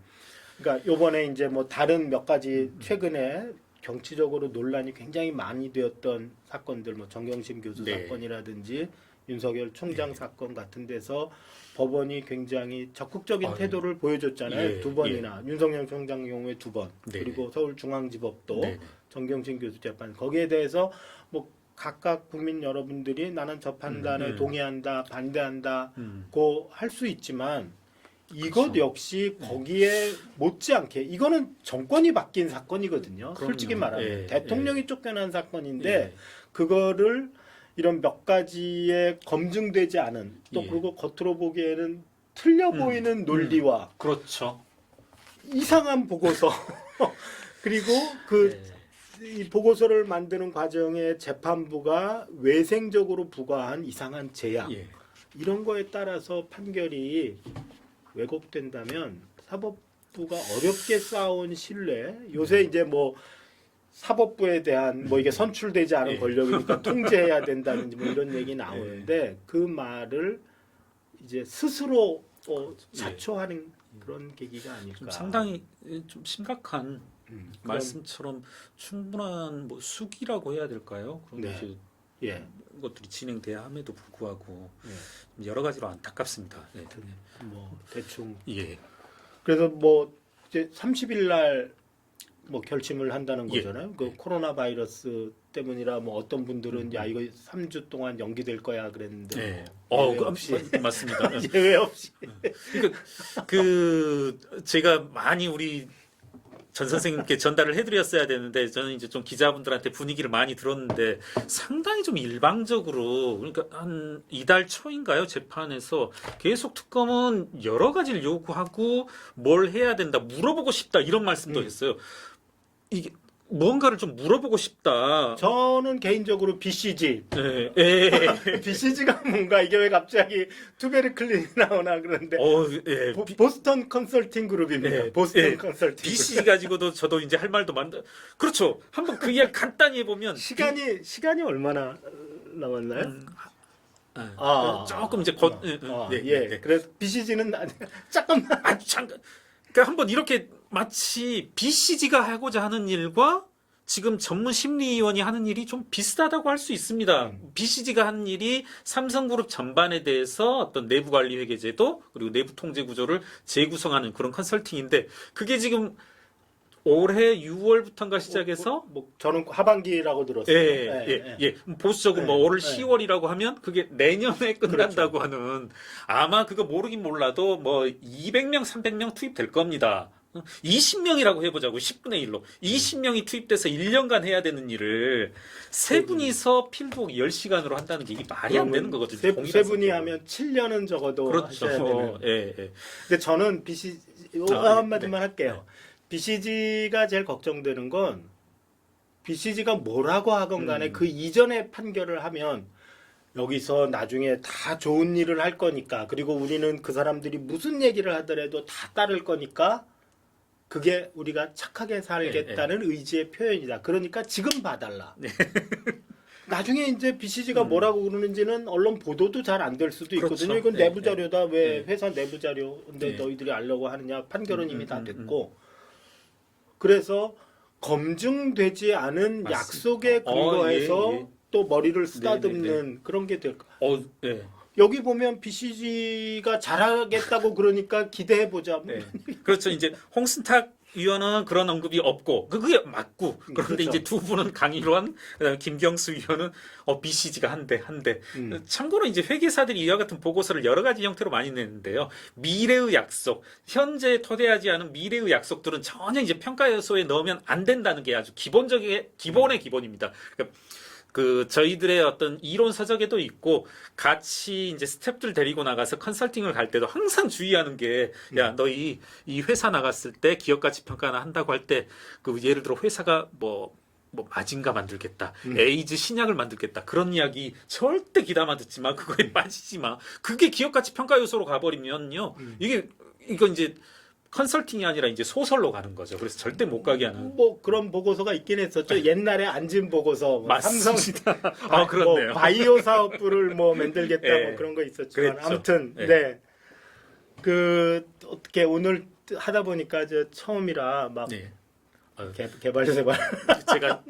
그러니까 요번에 이제 뭐 다른 몇 가지 최근에 정치적으로 논란이 굉장히 많이 되었던 사건들, 뭐 정경심 교수 네. 사건이라든지 윤석열 총장 사건 같은 데서 법원이 굉장히 적극적인 태도를 보여줬잖아요. 예. 두 번이나 윤석열 총장 경우에 두 번, 네. 그리고 서울중앙지법도 네. 정경심 교수 재판 거기에 대해서 뭐 각각 국민 여러분들이 나는 저 판단에 동의한다, 반대한다, 고 할 수 있지만 이것 그렇죠. 역시 거기에 못지않게 이거는 정권이 바뀐 사건이거든요. 그럼요. 솔직히 말하면 예, 대통령이 쫓겨난 사건인데 예. 그거를 이런 몇 가지의 검증되지 않은 또 예. 그리고 겉으로 보기에는 틀려 보이는 논리와 그렇죠. 이상한 보고서 그리고 이 보고서를 만드는 과정에 재판부가 외생적으로 부과한 이상한 제약 예. 이런 거에 따라서 판결이 왜곡된다면 사법부가 어렵게 쌓아온 신뢰 요새 이제 뭐 사법부에 대한 뭐 이게 선출되지 않은 예. 권력이니까 통제해야 된다든지 뭐 이런 얘기 나오는데 그 말을 이제 스스로 자초하는 그런 계기가 아닐까. 좀 상당히 좀 심각한 그런- 말씀처럼 충분한 뭐 수기라고 해야 될까요? 그런 네. 것이 예. 것들이 진행돼야 함에도 불구하고 예. 여러 가지로 안타깝습니다. 네. 뭐 대충 예. 그래서 뭐 이제 30일 날 뭐 결심을 한다는 예. 거잖아요. 그 코로나 바이러스 때문이라 뭐 어떤 분들은 야 이거 3주 동안 연기될 거야 그랬는데 네. 뭐 예외 없이 맞습니다. 예외 없이 그러니까 제가 많이 우리 전 선생님께 전달을 해드렸어야 되는데 저는 이제 좀 기자분들한테 분위기를 많이 들었는데 상당히 좀 일방적으로 그러니까 한 이달 초인가요 재판에서 계속 특검은 여러 가지를 요구하고 뭘 해야 된다 물어보고 싶다 이런 말씀도 했어요. 이게 뭔가를 좀 물어보고 싶다. 저는 개인적으로 BCG BCG가 뭔가 이게 왜 갑자기 투베르클린이 나오나 그러는데 예. 보스턴 컨설팅 그룹입니다. 예. 보스턴 예. 컨설팅 BC 가지고도 저도 이제 할 말도 많다. 그렇죠. 한번 그 이야기 간단히 해보면 시간이 얼마나 남았나요? 조금 이제 예. 그래서 BCG는 잠깐만 아주 잠깐. 그러니까 한번 이렇게 마치 BCG가 하고자 하는 일과 지금 전문 심리위원이 하는 일이 좀 비슷하다고 할 수 있습니다. BCG가 하는 일이 삼성그룹 전반에 대해서 어떤 내부 관리 회계 제도 그리고 내부 통제 구조를 재구성하는 그런 컨설팅인데 그게 지금 올해 6월부터인가 시작해서 저는 하반기라고 들었어요. 보수적으로 뭐 예, 올 예. 10월이라고 하면 그게 내년에 끝난다고 하는 아마 그거 모르긴 몰라도 뭐 200명, 300명 투입될 겁니다. 20명이라고 해보자고 10분의 1로 20명이 투입돼서 1년간 해야 되는 일을 세 분이서 필드웍 10시간으로 한다는 게 이게 말이 안 되는 거거든요. 세 동일한 분이 성격으로. 하면 7년은 적어도 그렇죠. 하셔야 되는. 예, 예. 근데 저는 BCG 한마디만 할게요. BCG가 제일 걱정되는 건 BCG가 뭐라고 하건 간에 그 이전에 판결을 하면 여기서 나중에 다 좋은 일을 할 거니까 그리고 우리는 그 사람들이 무슨 얘기를 하더라도 다 따를 거니까 그게 우리가 착하게 살겠다는 의지의 표현이다. 그러니까 지금 봐달라. 나중에 이제 BCG가 뭐라고 그러는지는 언론 보도도 잘 안 될 수도 있거든요. 그렇죠. 이건 네, 내부 자료다. 왜 회사 내부 자료인데 네. 너희들이 알려고 하느냐. 판결은 이미 다 됐고. 그래서 검증되지 않은 맞습니다. 약속에 근거해서 예. 또 머리를 쓰다듬는 네. 그런 게 될 거. 네. 여기 보면 BCG가 잘하겠다고 그러니까 기대해 보자. 네. 그렇죠. 이제 홍순탁 위원은 그런 언급이 없고 그게 맞고 그런데 그렇죠. 이제 두 분은 강일원 그다음에 김경수 위원은 BCG가 한대. 참고로 이제 회계사들이 이와 같은 보고서를 여러 가지 형태로 많이 내는데요. 미래의 약속, 현재 토대하지 않은 미래의 약속들은 전혀 이제 평가 요소에 넣으면 안 된다는 게 아주 기본의 기본입니다. 그러니까 그 저희들의 어떤 이론 서적에도 있고 같이 이제 스태프들 데리고 나가서 컨설팅을 갈 때도 항상 주의하는 게 야 너희 이 회사 나갔을 때 기업 가치 평가나 한다고 할 때 그 예를 들어 회사가 뭐 마진가 만들겠다, 에이즈 신약을 만들겠다 그런 이야기 절대 귀담아 듣지 마, 그거에 빠지지 마. 그게 기업 가치 평가 요소로 가버리면요 이거 이제 컨설팅이 아니라 이제 소설로 가는 거죠. 그래서 절대 못 가게 하는. 뭐 그런 보고서가 있긴 했었죠. 옛날에 안진 보고서 뭐 맞습니다. 삼성 그렇네요. 뭐 바이오 사업부를 뭐 만들겠다 네. 뭐 그런 거 있었지만 그랬죠. 아무튼 네. 네. 그 어떻게 오늘 하다 보니까 저 처음이라 막 네. 개발 제가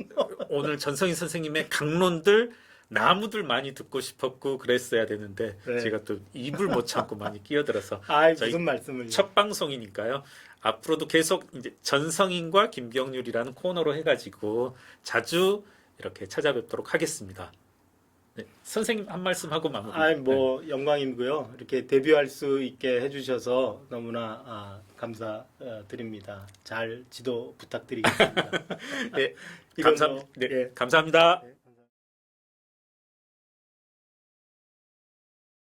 오늘 전성희 선생님의 강론들 나무들 많이 듣고 싶었고 그랬어야 되는데 네. 제가 또 입을 못 참고 많이 끼어들어서 아 저희 무슨 말씀을 첫 방송이니까요. 앞으로도 계속 이제 전성인과 김경률이라는 코너로 해가지고 자주 이렇게 찾아뵙도록 하겠습니다. 네, 선생님 한 말씀 하고 마무리. 뭐 영광이고요. 이렇게 데뷔할 수 있게 해주셔서 너무나 감사드립니다. 잘 지도 부탁드리겠습니다. 네, 이건 감사합니다. 감사합니다.